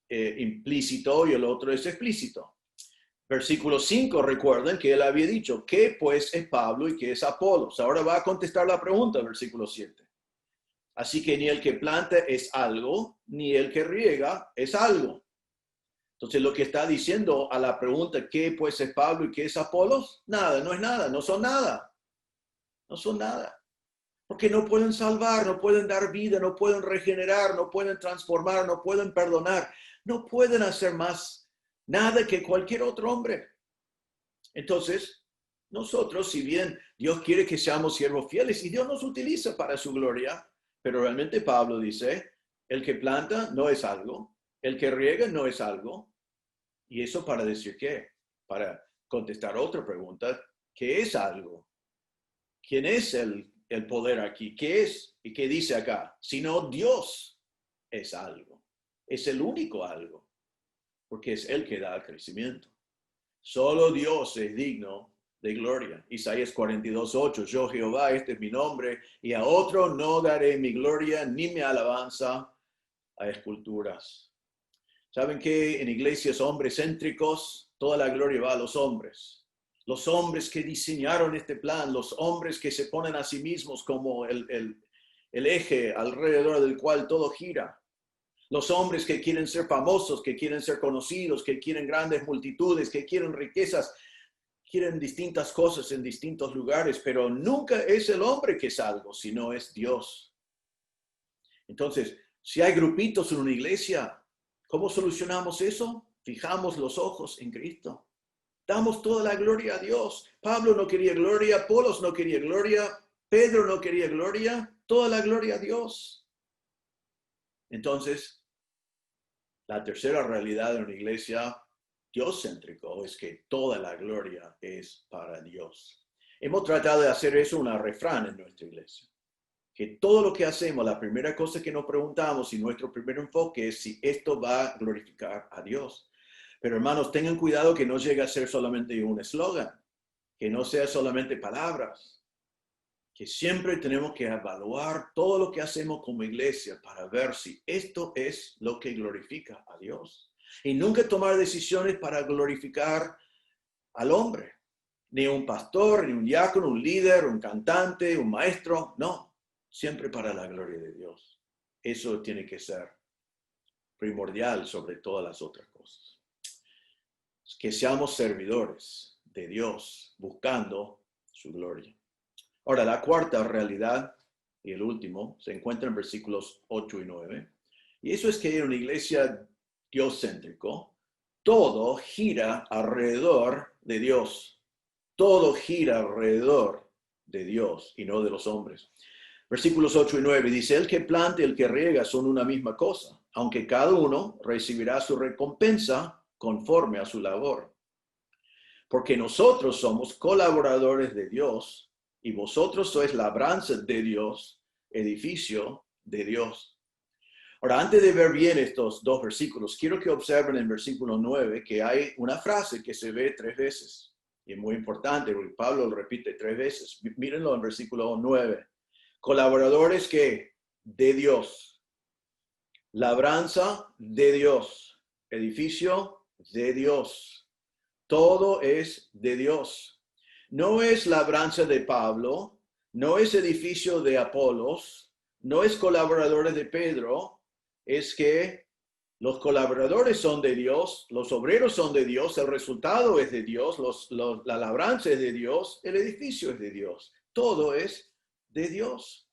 implícito y el otro es explícito. Versículo 5, recuerden que él había dicho, ¿qué pues es Pablo y qué es Apolos? Ahora va a contestar la pregunta, versículo 7. Así que ni el que planta es algo, ni el que riega es algo. Entonces lo que está diciendo a la pregunta, ¿qué pues es Pablo y qué es Apolos? Nada, no es nada, no son nada. No son nada. Porque no pueden salvar, no pueden dar vida, no pueden regenerar, no pueden transformar, no pueden perdonar. No pueden hacer más nada que cualquier otro hombre. Entonces, nosotros, si bien Dios quiere que seamos siervos fieles y Dios nos utiliza para su gloria, pero realmente Pablo dice, el que planta no es algo, el que riega no es algo. Y eso para decir qué, para contestar otra pregunta, ¿qué es algo? ¿Quién es el poder aquí? ¿Qué es? ¿Y qué dice acá? Sino Dios es algo. Es el único algo, porque es Él que da el crecimiento. Solo Dios es digno de gloria. Isaías 42:8, yo Jehová, este es mi nombre, y a otro no daré mi gloria ni mi alabanza a esculturas. ¿Saben que en iglesias hombres céntricos, toda la gloria va a los hombres? Los hombres que diseñaron este plan, los hombres que se ponen a sí mismos como el eje alrededor del cual todo gira. Los hombres que quieren ser famosos, que quieren ser conocidos, que quieren grandes multitudes, que quieren riquezas, quieren distintas cosas en distintos lugares, pero nunca es el hombre que es algo, sino es Dios. Entonces, si hay grupitos en una iglesia, ¿cómo solucionamos eso? Fijamos los ojos en Cristo. Damos toda la gloria a Dios. Pablo no quería gloria, Apolos no quería gloria, Pedro no quería gloria, toda la gloria a Dios. Entonces, la tercera realidad de una iglesia Dios-céntrico es que toda la gloria es para Dios. Hemos tratado de hacer eso una refrán en nuestra iglesia. Que todo lo que hacemos, la primera cosa que nos preguntamos y nuestro primer enfoque es si esto va a glorificar a Dios. Pero hermanos, tengan cuidado que no llegue a ser solamente un eslogan, que no sea solamente palabras, que siempre tenemos que evaluar todo lo que hacemos como iglesia para ver si esto es lo que glorifica a Dios. Y nunca tomar decisiones para glorificar al hombre, ni un pastor, ni un diácono, un líder, un cantante, un maestro, no, siempre para la gloria de Dios. Eso tiene que ser primordial sobre todas las otras cosas. Que seamos servidores de Dios buscando su gloria. Ahora, la cuarta realidad y el último se encuentra en versículos 8 y 9. Y eso es que en una iglesia dios-céntrico, todo gira alrededor de Dios. Todo gira alrededor de Dios y no de los hombres. Versículos 8 y 9 dice, el que planta y el que riega son una misma cosa, aunque cada uno recibirá su recompensa conforme a su labor. Porque nosotros somos colaboradores de Dios y vosotros sois labranza de Dios, edificio de Dios. Ahora, antes de ver bien estos dos versículos, quiero que observen en versículo 9 que hay una frase que se ve 3 veces. Y es muy importante, porque Pablo lo repite 3 veces. Mírenlo en versículo 9. Colaboradores que de Dios. Labranza de Dios. Edificio de Dios. Todo es de Dios. No es labranza de Pablo, no es edificio de Apolos, no es colaboradores de Pedro, es que los colaboradores son de Dios, los obreros son de Dios, el resultado es de Dios, la labranza es de Dios, el edificio es de Dios. Todo es de Dios.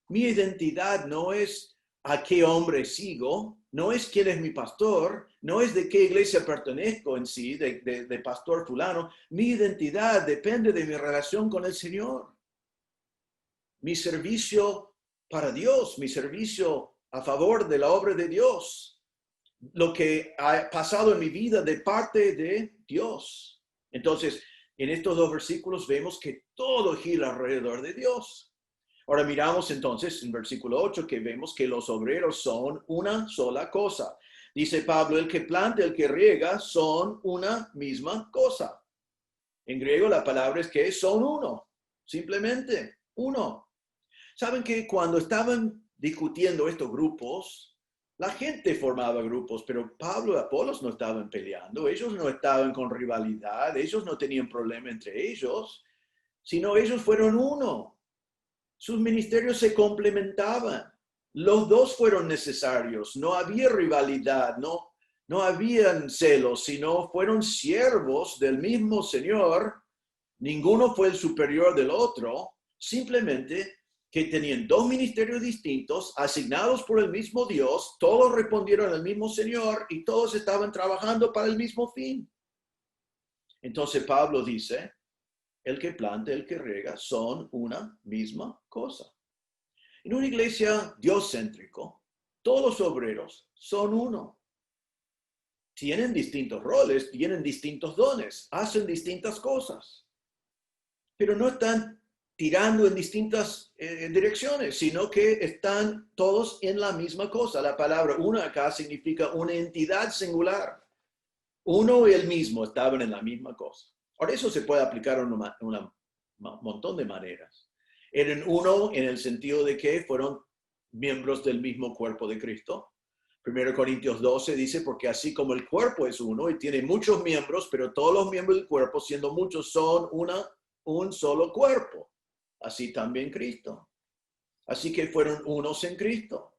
Mi identidad no es a qué hombre sigo, no es quién es mi pastor, no es de qué iglesia pertenezco en sí, de pastor fulano. Mi identidad depende de mi relación con el Señor. Mi servicio para Dios, mi servicio a favor de la obra de Dios. Lo que ha pasado en mi vida de parte de Dios. Entonces, en estos dos versículos vemos que todo gira alrededor de Dios. Ahora miramos entonces en versículo 8 que vemos que los obreros son una sola cosa. Dice Pablo, el que planta, el que riega son una misma cosa. En griego la palabra es que son uno. simplemente uno. ¿Saben que cuando estaban discutiendo estos grupos, la gente formaba grupos, pero Pablo y Apolos no estaban peleando, ellos no estaban con rivalidad, ellos no tenían problema entre ellos, sino ellos fueron uno. Sus ministerios se complementaban. Los dos fueron necesarios, no había rivalidad, no habían celos, sino fueron siervos del mismo Señor. Ninguno fue el superior del otro, simplemente que tenían dos ministerios distintos, asignados por el mismo Dios, todos respondieron al mismo Señor y todos estaban trabajando para el mismo fin. Entonces Pablo dice, el que planta, el que riega, son una misma cosa. En una iglesia diocéntrico, todos los obreros son uno. Tienen distintos roles, tienen distintos dones, hacen distintas cosas, pero no están tirando en distintas direcciones, sino que están todos en la misma cosa. La palabra uno acá significa una entidad singular. Uno y el mismo estaban en la misma cosa. Ahora, eso se puede aplicar en un montón de maneras. Eran uno en el sentido de que fueron miembros del mismo cuerpo de Cristo. 1 Corintios 12 dice, porque así como el cuerpo es uno y tiene muchos miembros, pero todos los miembros del cuerpo, siendo muchos, son un solo cuerpo. Así también Cristo. Así que fueron unos en Cristo.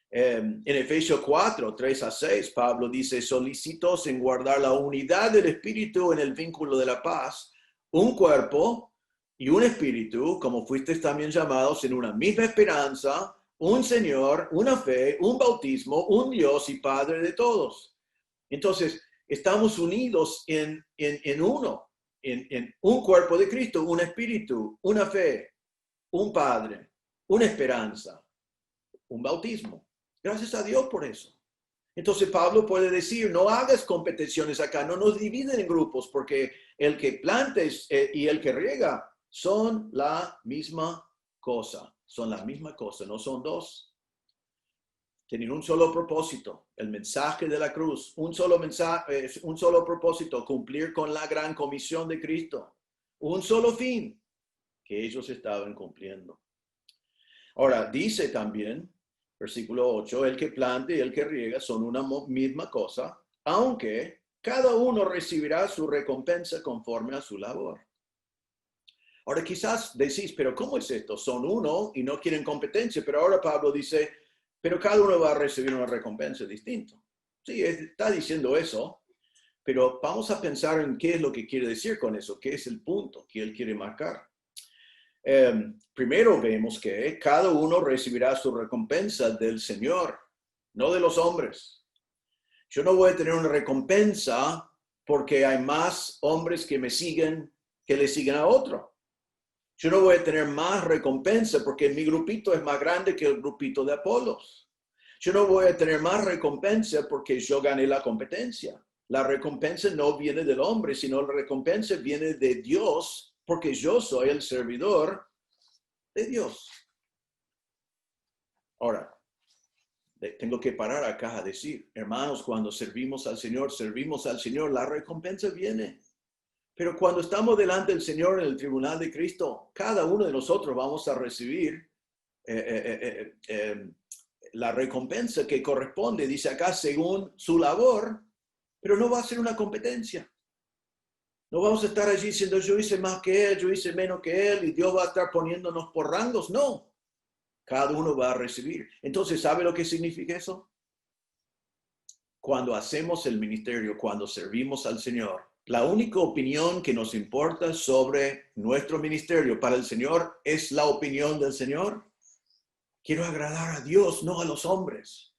En Efesios 4, 3 a 6, Pablo dice, solícitos en guardar la unidad del Espíritu en el vínculo de la paz, un cuerpo y un espíritu, como fuisteis también llamados en una misma esperanza, un Señor, una fe, un bautismo, un Dios y Padre de todos. Entonces, estamos unidos en uno, en un cuerpo de Cristo, un espíritu, una fe, un Padre, una esperanza, un bautismo. Gracias a Dios por eso. Entonces Pablo puede decir, no hagas competiciones acá, no nos dividen en grupos, porque el que planta y el que riega son la misma cosa, no son dos. Tienen un solo propósito, el mensaje de la cruz, un solo mensaje, un solo propósito, cumplir con la gran comisión de Cristo, un solo fin que ellos estaban cumpliendo. Ahora, dice también, versículo 8, el que planta y el que riega son una misma cosa, aunque cada uno recibirá su recompensa conforme a su labor. Ahora quizás decís, pero ¿cómo es esto? Son uno y no quieren competencia, pero ahora Pablo dice, pero cada uno va a recibir una recompensa distinta. Sí, está diciendo eso, pero vamos a pensar en qué es lo que quiere decir con eso, qué es el punto que él quiere marcar. Primero vemos que cada uno recibirá su recompensa del Señor, no de los hombres. Yo no voy a tener una recompensa porque hay más hombres que me siguen que le siguen a otro. Yo no voy a tener más recompensa porque mi grupito es más grande que el grupito de Apolos. Yo no voy a tener más recompensa porque yo gané la competencia. La recompensa no viene del hombre, sino la recompensa viene de Dios, porque yo soy el servidor de Dios. Ahora, tengo que parar acá a decir, hermanos, cuando servimos al Señor, la recompensa viene. Pero cuando estamos delante del Señor en el tribunal de Cristo, cada uno de nosotros vamos a recibir la recompensa que corresponde, dice acá, según su labor, pero no va a ser una competencia. No vamos a estar allí diciendo yo hice más que él, yo hice menos que él y Dios va a estar poniéndonos por rangos. No, cada uno va a recibir. Entonces, ¿sabe lo que significa eso? Cuando hacemos el ministerio, cuando servimos al Señor, la única opinión que nos importa sobre nuestro ministerio para el Señor es la opinión del Señor. Quiero agradar a Dios, no a los hombres.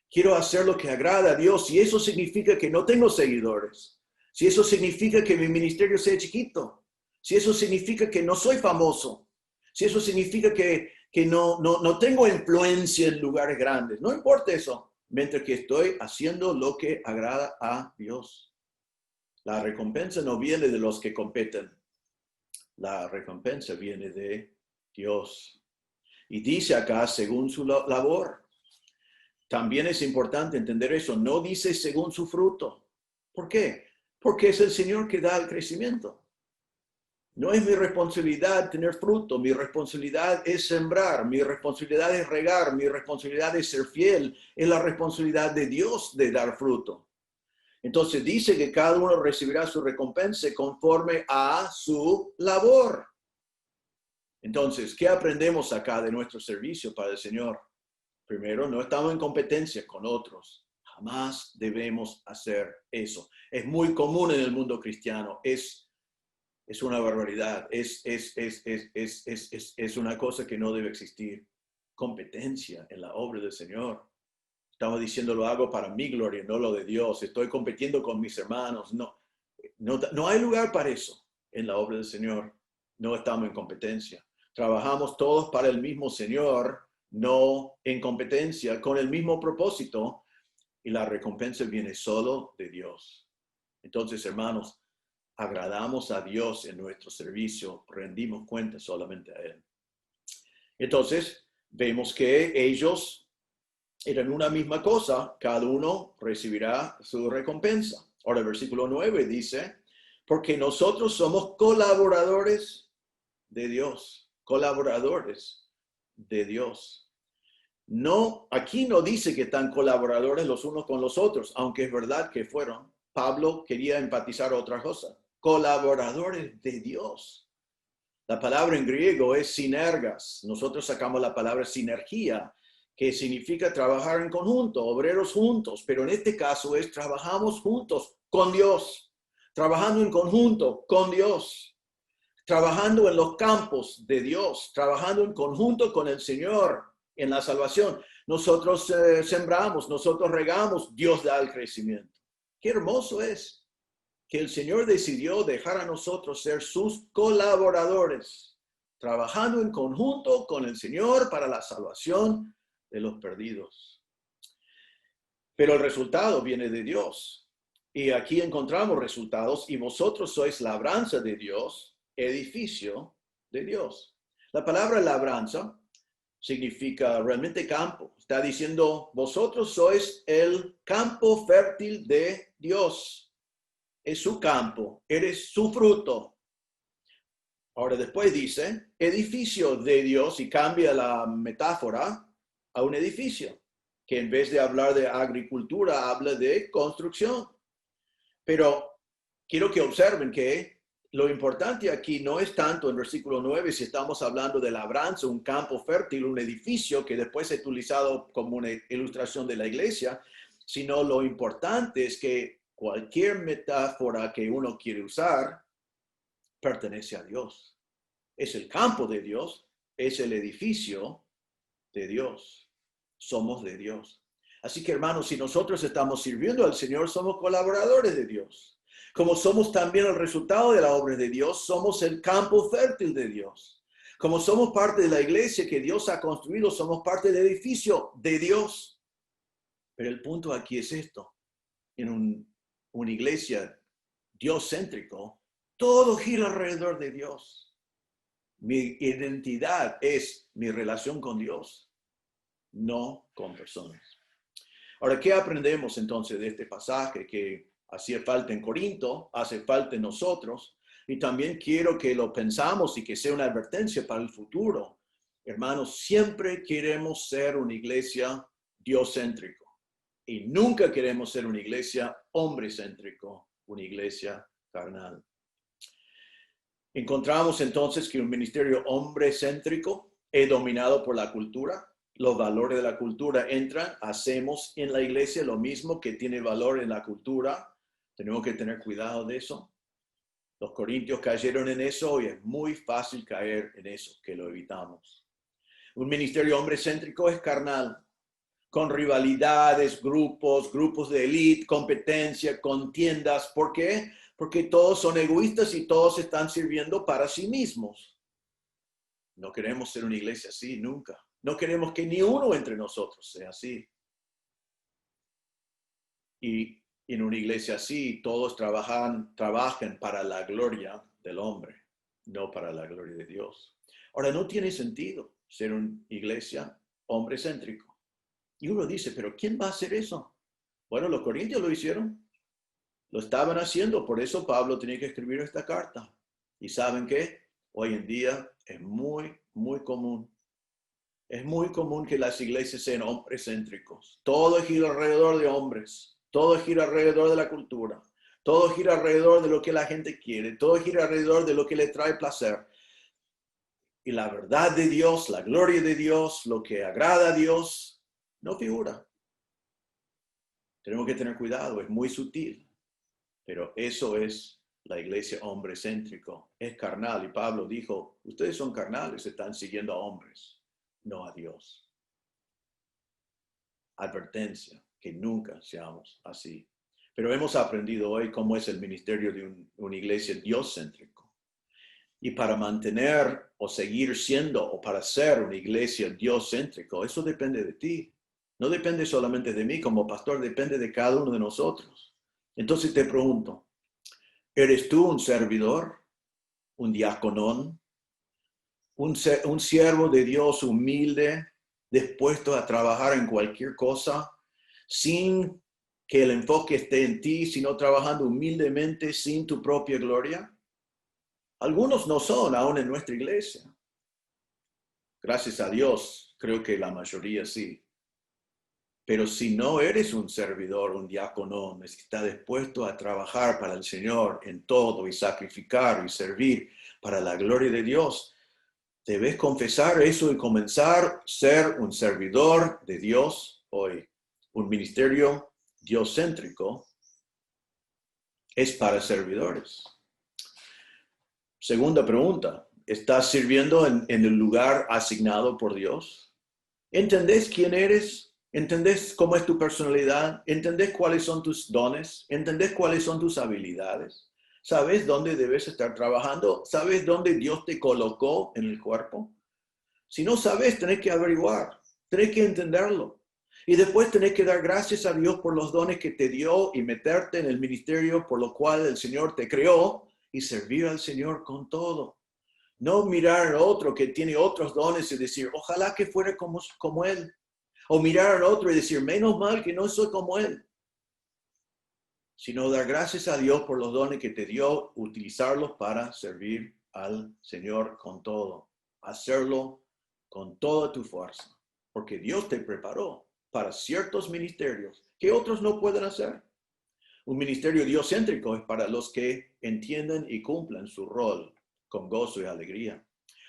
Quiero hacer lo que agrada a Dios y eso significa que no tengo seguidores. Si eso significa que mi ministerio sea chiquito, si eso significa que no soy famoso, si eso significa que no tengo influencia en lugares grandes, no importa eso, mientras que estoy haciendo lo que agrada a Dios. La recompensa no viene de los que competen, la recompensa viene de Dios. Y dice acá, según su labor. También es importante entender eso, no dice según su fruto. ¿Por qué? Porque es el Señor que da el crecimiento. No es mi responsabilidad tener fruto, mi responsabilidad es sembrar, mi responsabilidad es regar, mi responsabilidad es ser fiel, es la responsabilidad de Dios de dar fruto. Entonces dice que cada uno recibirá su recompensa conforme a su labor. Entonces, ¿qué aprendemos acá de nuestro servicio para el Señor? Primero, no estamos en competencia con otros. Jamás debemos hacer eso. Es muy común en el mundo cristiano. Es una barbaridad. Es una cosa que no debe existir. Competencia en la obra del Señor. Estamos diciendo lo hago para mi gloria, no lo de Dios. Estoy compitiendo con mis hermanos. No hay lugar para eso en la obra del Señor. No estamos en competencia. Trabajamos todos para el mismo Señor, no en competencia, con el mismo propósito, y la recompensa viene solo de Dios. Entonces, hermanos, agradamos a Dios en nuestro servicio, rendimos cuenta solamente a Él. Entonces, vemos que ellos eran una misma cosa, cada uno recibirá su recompensa. Ahora el versículo 9 dice, porque nosotros somos colaboradores de Dios, colaboradores de Dios. No, aquí no dice que están colaboradores los unos con los otros, aunque es verdad que fueron. Pablo quería enfatizar otra cosa, colaboradores de Dios. La palabra en griego es sinergas. Nosotros sacamos la palabra sinergia, que significa trabajar en conjunto, obreros juntos, pero en este caso es trabajamos juntos con Dios, trabajando en conjunto con Dios, trabajando en los campos de Dios, trabajando en conjunto con el Señor en la salvación. Nosotros sembramos, nosotros regamos, Dios da el crecimiento. Qué hermoso es que el Señor decidió dejar a nosotros ser sus colaboradores, trabajando en conjunto con el Señor para la salvación de los perdidos. Pero el resultado viene de Dios. Y aquí encontramos resultados, y vosotros sois labranza de Dios, edificio de Dios. La palabra labranza significa realmente campo. Está diciendo, vosotros sois el campo fértil de Dios. Es su campo, eres su fruto. Ahora después dice, edificio de Dios, y cambia la metáfora a un edificio, que en vez de hablar de agricultura, habla de construcción. Pero quiero que observen que lo importante aquí no es tanto en versículo 9 si estamos hablando de labranza, un campo fértil, un edificio que después es utilizado como una ilustración de la iglesia, sino lo importante es que cualquier metáfora que uno quiere usar pertenece a Dios. Es el campo de Dios, es el edificio de Dios. Somos de Dios. Así que, hermanos, si nosotros estamos sirviendo al Señor, somos colaboradores de Dios. Como somos también el resultado de la obra de Dios, somos el campo fértil de Dios. Como somos parte de la iglesia que Dios ha construido, somos parte del edificio de Dios. Pero el punto aquí es esto. En una iglesia dios-céntrico, todo gira alrededor de Dios. Mi identidad es mi relación con Dios, no con personas. Ahora, ¿qué aprendemos entonces de este pasaje? Que hacía falta en Corinto, hace falta en nosotros, y también quiero que lo pensamos y que sea una advertencia para el futuro. Hermanos, siempre queremos ser una iglesia dios-céntrico y nunca queremos ser una iglesia hombre-céntrico, una iglesia carnal. Encontramos entonces que un ministerio hombre-céntrico es dominado por la cultura. Los valores de la cultura entran, hacemos en la iglesia lo mismo que tiene valor en la cultura. Tenemos que tener cuidado de eso. Los corintios cayeron en eso y es muy fácil caer en eso, que lo evitamos. Un ministerio hombre-céntrico es carnal, con rivalidades, grupos de élite, competencia, contiendas. ¿Por qué? Porque todos son egoístas y todos están sirviendo para sí mismos. No queremos ser una iglesia así, nunca. No queremos que ni uno entre nosotros sea así. Y en una iglesia así, todos trabajan para la gloria del hombre, no para la gloria de Dios. Ahora, no tiene sentido ser una iglesia hombre-céntrico. Y uno dice, ¿pero quién va a hacer eso? Bueno, los corintios lo hicieron. Lo estaban haciendo, por eso Pablo tenía que escribir esta carta. ¿Y saben qué? Hoy en día es muy, muy común. Es muy común que las iglesias sean hombres céntricos. Todo gira alrededor de hombres. Todo gira alrededor de la cultura. Todo gira alrededor de lo que la gente quiere. Todo gira alrededor de lo que le trae placer. Y la verdad de Dios, la gloria de Dios, lo que agrada a Dios, no figura. Tenemos que tener cuidado, es muy sutil. Pero eso es la iglesia hombre céntrico. Es carnal. Y Pablo dijo, ustedes son carnales, están siguiendo a hombres, no a Dios. Advertencia, que nunca seamos así. Pero hemos aprendido hoy cómo es el ministerio de una iglesia dios-céntrico. Y para mantener o seguir siendo o para ser una iglesia dios-céntrico, eso depende de ti. No depende solamente de mí como pastor, depende de cada uno de nosotros. Entonces te pregunto, ¿eres tú un servidor, un diaconón, un siervo de Dios humilde, dispuesto a trabajar en cualquier cosa, sin que el enfoque esté en ti, sino trabajando humildemente sin tu propia gloria? Algunos no son, aún en nuestra iglesia. Gracias a Dios, creo que la mayoría sí. Pero si no eres un servidor, un diácono, que está dispuesto a trabajar para el Señor en todo y sacrificar y servir para la gloria de Dios, debes confesar eso y comenzar a ser un servidor de Dios hoy. Un ministerio diocéntrico es para servidores. Segunda pregunta, ¿estás sirviendo en el lugar asignado por Dios? ¿Entendés quién eres? ¿Entendés cómo es tu personalidad? ¿Entendés cuáles son tus dones? ¿Entendés cuáles son tus habilidades? ¿Sabes dónde debes estar trabajando? ¿Sabes dónde Dios te colocó en el cuerpo? Si no sabes, tenés que averiguar, tenés que entenderlo. Y después tenés que dar gracias a Dios por los dones que te dio y meterte en el ministerio por lo cual el Señor te creó y servir al Señor con todo. No mirar al otro que tiene otros dones y decir, ojalá que fuera como él. O mirar al otro y decir, menos mal que no soy como él. Sino dar gracias a Dios por los dones que te dio, utilizarlos para servir al Señor con todo. Hacerlo con toda tu fuerza. Porque Dios te preparó para ciertos ministerios que otros no pueden hacer. Un ministerio diocéntrico es para los que entienden y cumplen su rol con gozo y alegría.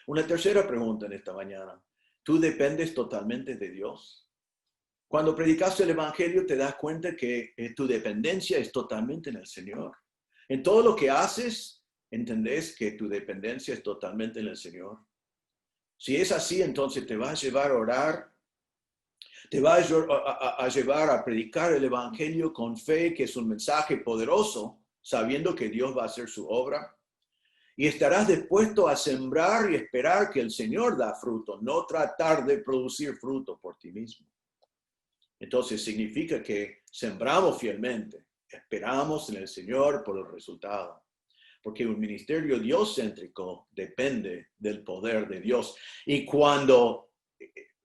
Una tercera pregunta en esta mañana. ¿Tú dependes totalmente de Dios? Cuando predicas el Evangelio te das cuenta que tu dependencia es totalmente en el Señor. En todo lo que haces, entendés que tu dependencia es totalmente en el Señor. Si es así, entonces te va a llevar a orar, te va a llevar a predicar el Evangelio con fe, que es un mensaje poderoso, sabiendo que Dios va a hacer su obra. Y estarás dispuesto a sembrar y esperar que el Señor da fruto, no tratar de producir fruto por ti mismo. Entonces significa que sembramos fielmente, esperamos en el Señor por el resultado. Porque un ministerio diocéntrico depende del poder de Dios. Y cuando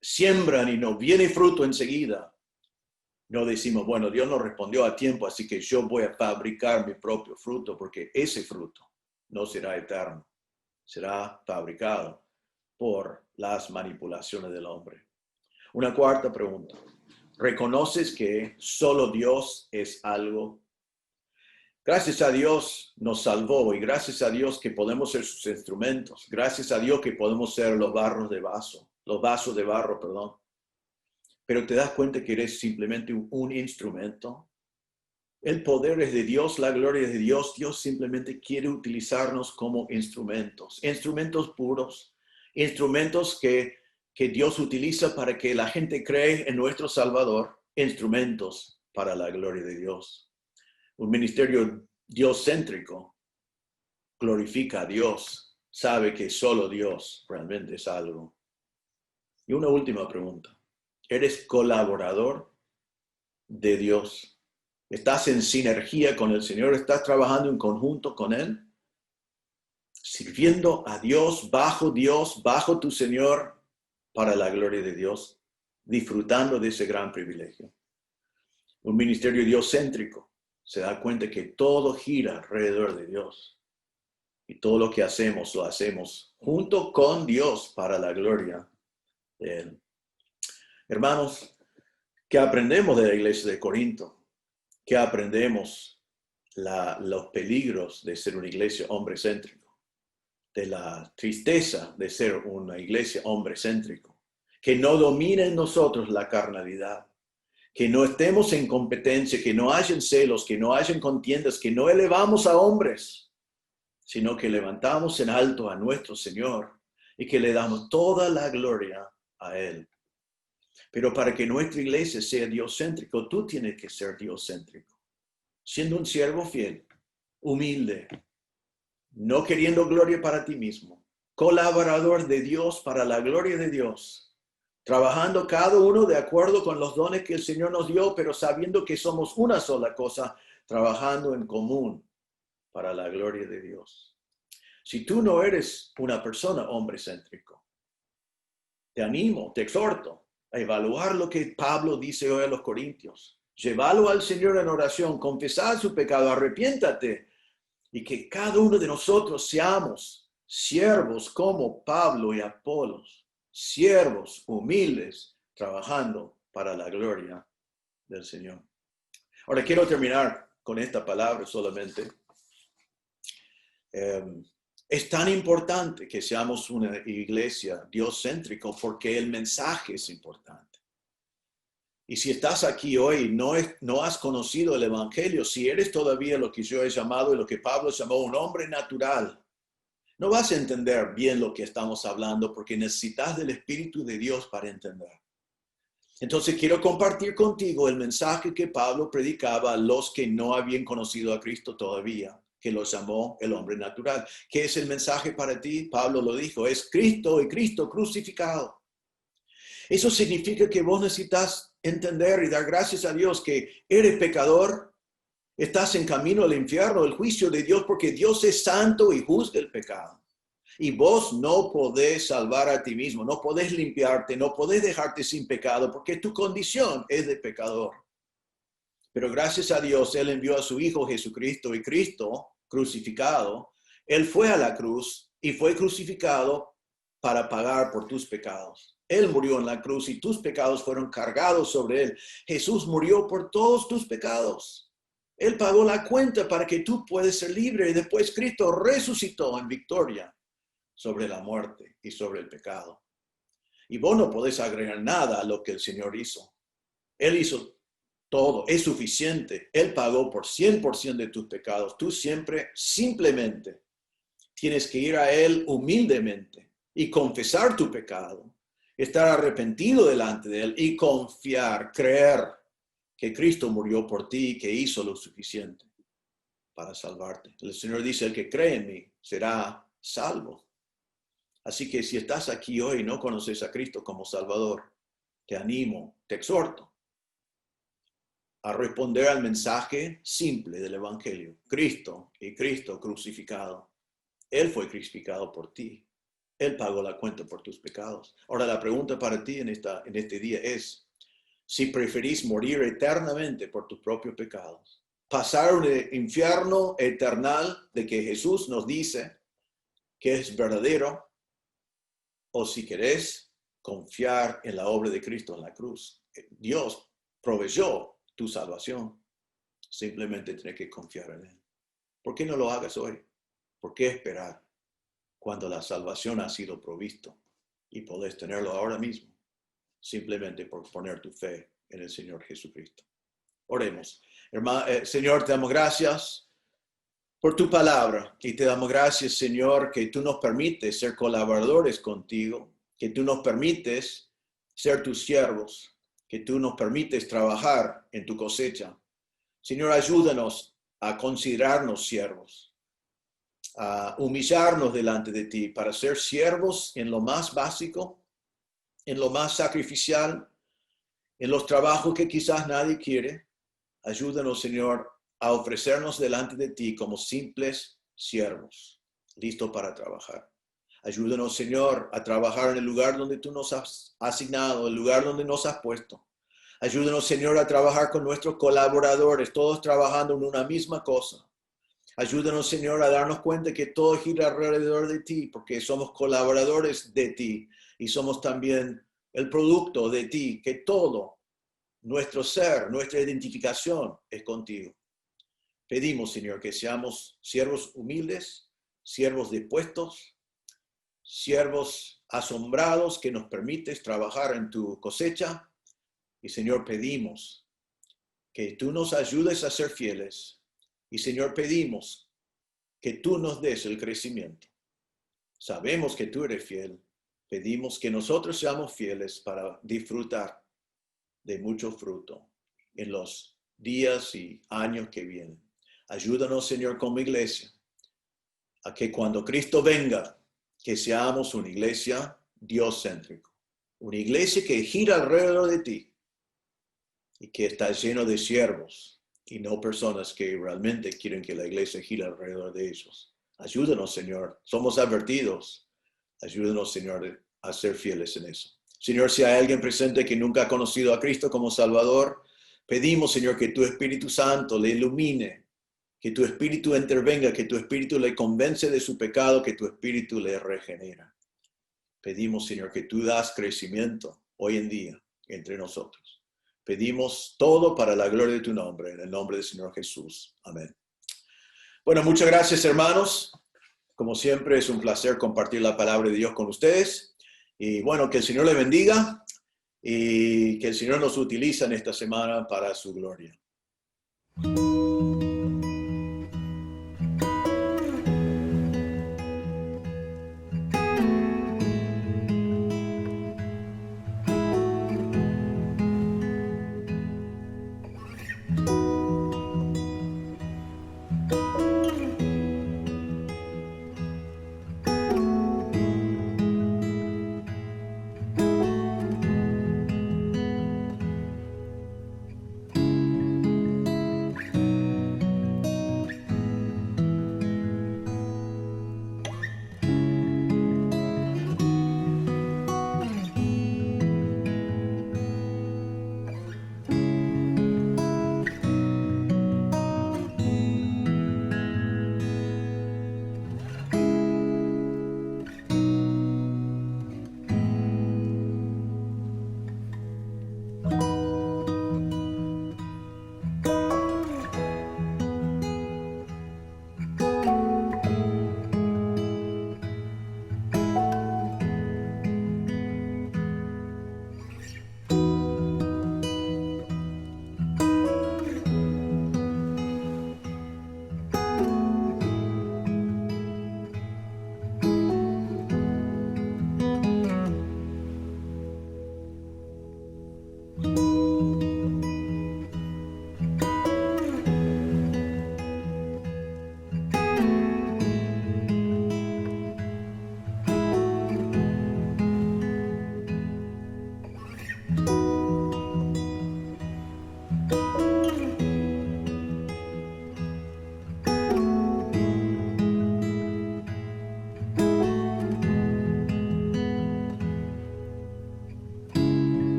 siembran y no viene fruto enseguida, no decimos, bueno, Dios no respondió a tiempo, así que yo voy a fabricar mi propio fruto, porque ese fruto no será eterno, será fabricado por las manipulaciones del hombre. Una cuarta pregunta. ¿Reconoces que solo Dios es algo? Gracias a Dios nos salvó y gracias a Dios que podemos ser sus instrumentos. Gracias a Dios que podemos ser los vasos de barro, perdón. Pero te das cuenta que eres simplemente un instrumento. El poder es de Dios, la gloria es de Dios. Dios simplemente quiere utilizarnos como instrumentos puros, instrumentos que Dios utiliza para que la gente cree en nuestro Salvador, instrumentos para la gloria de Dios. Un ministerio diocéntrico glorifica a Dios, sabe que solo Dios realmente es algo. Y una última pregunta. ¿Eres colaborador de Dios? ¿Estás en sinergia con el Señor? ¿Estás trabajando en conjunto con Él? Sirviendo a Dios, bajo tu Señor, para la gloria de Dios, disfrutando de ese gran privilegio. Un ministerio diocéntrico se da cuenta que todo gira alrededor de Dios. Y todo lo que hacemos, lo hacemos junto con Dios para la gloria de Él. Hermanos, ¿qué aprendemos de la iglesia de Corinto? ¿Qué aprendemos los peligros de ser una iglesia hombre-céntrico? De la tristeza de ser una iglesia hombre-céntrico. Que no domine en nosotros la carnalidad. Que no estemos en competencia, que no hayan celos, que no hayan contiendas, que no elevamos a hombres, sino que levantamos en alto a nuestro Señor y que le damos toda la gloria a Él. Pero para que nuestra iglesia sea diocéntrico, tú tienes que ser diocéntrico. Siendo un siervo fiel, humilde, no queriendo gloria para ti mismo, colaborador de Dios para la gloria de Dios, trabajando cada uno de acuerdo con los dones que el Señor nos dio, pero sabiendo que somos una sola cosa, trabajando en común para la gloria de Dios. Si tú no eres una persona hombre-céntrico, te animo, te exhorto a evaluar lo que Pablo dice hoy a los Corintios. Llévalo al Señor en oración, confesad su pecado, arrepiéntate, y que cada uno de nosotros seamos siervos como Pablo y Apolos, siervos humildes, trabajando para la gloria del Señor. Ahora quiero terminar con esta palabra solamente. Es tan importante que seamos una iglesia diocéntrica porque el mensaje es importante. Y si estás aquí hoy y no has conocido el Evangelio, si eres todavía lo que yo he llamado y lo que Pablo llamó un hombre natural, no vas a entender bien lo que estamos hablando porque necesitas del Espíritu de Dios para entender. Entonces quiero compartir contigo el mensaje que Pablo predicaba a los que no habían conocido a Cristo todavía, que los llamó el hombre natural. ¿Qué es el mensaje para ti? Pablo lo dijo, es Cristo y Cristo crucificado. Eso significa que vos necesitas entender y dar gracias a Dios que eres pecador, estás en camino al infierno, el juicio de Dios, porque Dios es santo y juzga el pecado. Y vos no podés salvar a ti mismo, no podés limpiarte, no podés dejarte sin pecado, porque tu condición es de pecador. Pero gracias a Dios, Él envió a su Hijo Jesucristo y Cristo crucificado. Él fue a la cruz y fue crucificado para pagar por tus pecados. Él murió en la cruz y tus pecados fueron cargados sobre Él. Jesús murió por todos tus pecados. Él pagó la cuenta para que tú puedas ser libre y después Cristo resucitó en victoria sobre la muerte y sobre el pecado. Y vos no podés agregar nada a lo que el Señor hizo. Él hizo todo, es suficiente. Él pagó por 100% de tus pecados. Tú siempre, simplemente, tienes que ir a Él humildemente y confesar tu pecado, estar arrepentido delante de Él y confiar, creer que Cristo murió por ti y que hizo lo suficiente para salvarte. El Señor dice, el que cree en mí será salvo. Así que si estás aquí hoy y no conoces a Cristo como Salvador, te animo, te exhorto a responder al mensaje simple del Evangelio. Cristo y Cristo crucificado. Él fue crucificado por ti. Él pagó la cuenta por tus pecados. Ahora la pregunta para ti en este día es, si preferís morir eternamente por tus propios pecados, pasar un infierno eternal de que Jesús nos dice que es verdadero, o si querés confiar en la obra de Cristo en la cruz. Dios proveyó tu salvación. Simplemente tienes que confiar en Él. ¿Por qué no lo hagas hoy? ¿Por qué esperar cuando la salvación ha sido provisto y podés tenerlo ahora mismo? Simplemente por poner tu fe en el Señor Jesucristo. Oremos. Señor, te damos gracias por tu palabra y te damos gracias, Señor, que tú nos permites ser colaboradores contigo, que tú nos permites ser tus siervos, que tú nos permites trabajar en tu cosecha. Señor, ayúdanos a considerarnos siervos, a humillarnos delante de ti para ser siervos en lo más básico, en lo más sacrificial, en los trabajos que quizás nadie quiere. Ayúdanos, Señor, a ofrecernos delante de ti como simples siervos, listos para trabajar. Ayúdanos, Señor, a trabajar en el lugar donde tú nos has asignado, el lugar donde nos has puesto. Ayúdanos, Señor, a trabajar con nuestros colaboradores, todos trabajando en una misma cosa. Ayúdanos, Señor, a darnos cuenta que todo gira alrededor de ti, porque somos colaboradores de ti y somos también el producto de ti, que todo, nuestro ser, nuestra identificación es contigo. Pedimos, Señor, que seamos siervos humildes, siervos dispuestos, siervos asombrados que nos permites trabajar en tu cosecha. Y, Señor, pedimos que tú nos ayudes a ser fieles. Y, Señor, pedimos que tú nos des el crecimiento. Sabemos que tú eres fiel. Pedimos que nosotros seamos fieles para disfrutar de mucho fruto en los días y años que vienen. Ayúdanos, Señor, como iglesia, a que cuando Cristo venga, que seamos una iglesia dios-céntrica, una iglesia que gira alrededor de ti y que está lleno de siervos y no personas que realmente quieren que la iglesia gire alrededor de ellos. Ayúdanos, Señor. Somos advertidos. Ayúdanos, Señor, a ser fieles en eso. Señor, si hay alguien presente que nunca ha conocido a Cristo como Salvador, pedimos, Señor, que tu Espíritu Santo le ilumine, que tu Espíritu intervenga, que tu Espíritu le convence de su pecado, que tu Espíritu le regenera. Pedimos, Señor, que tú das crecimiento hoy en día entre nosotros. Pedimos todo para la gloria de tu nombre, en el nombre del Señor Jesús. Amén. Bueno, muchas gracias, hermanos. Como siempre, es un placer compartir la palabra de Dios con ustedes. Y bueno, que el Señor les bendiga y que el Señor nos utilice en esta semana para su gloria.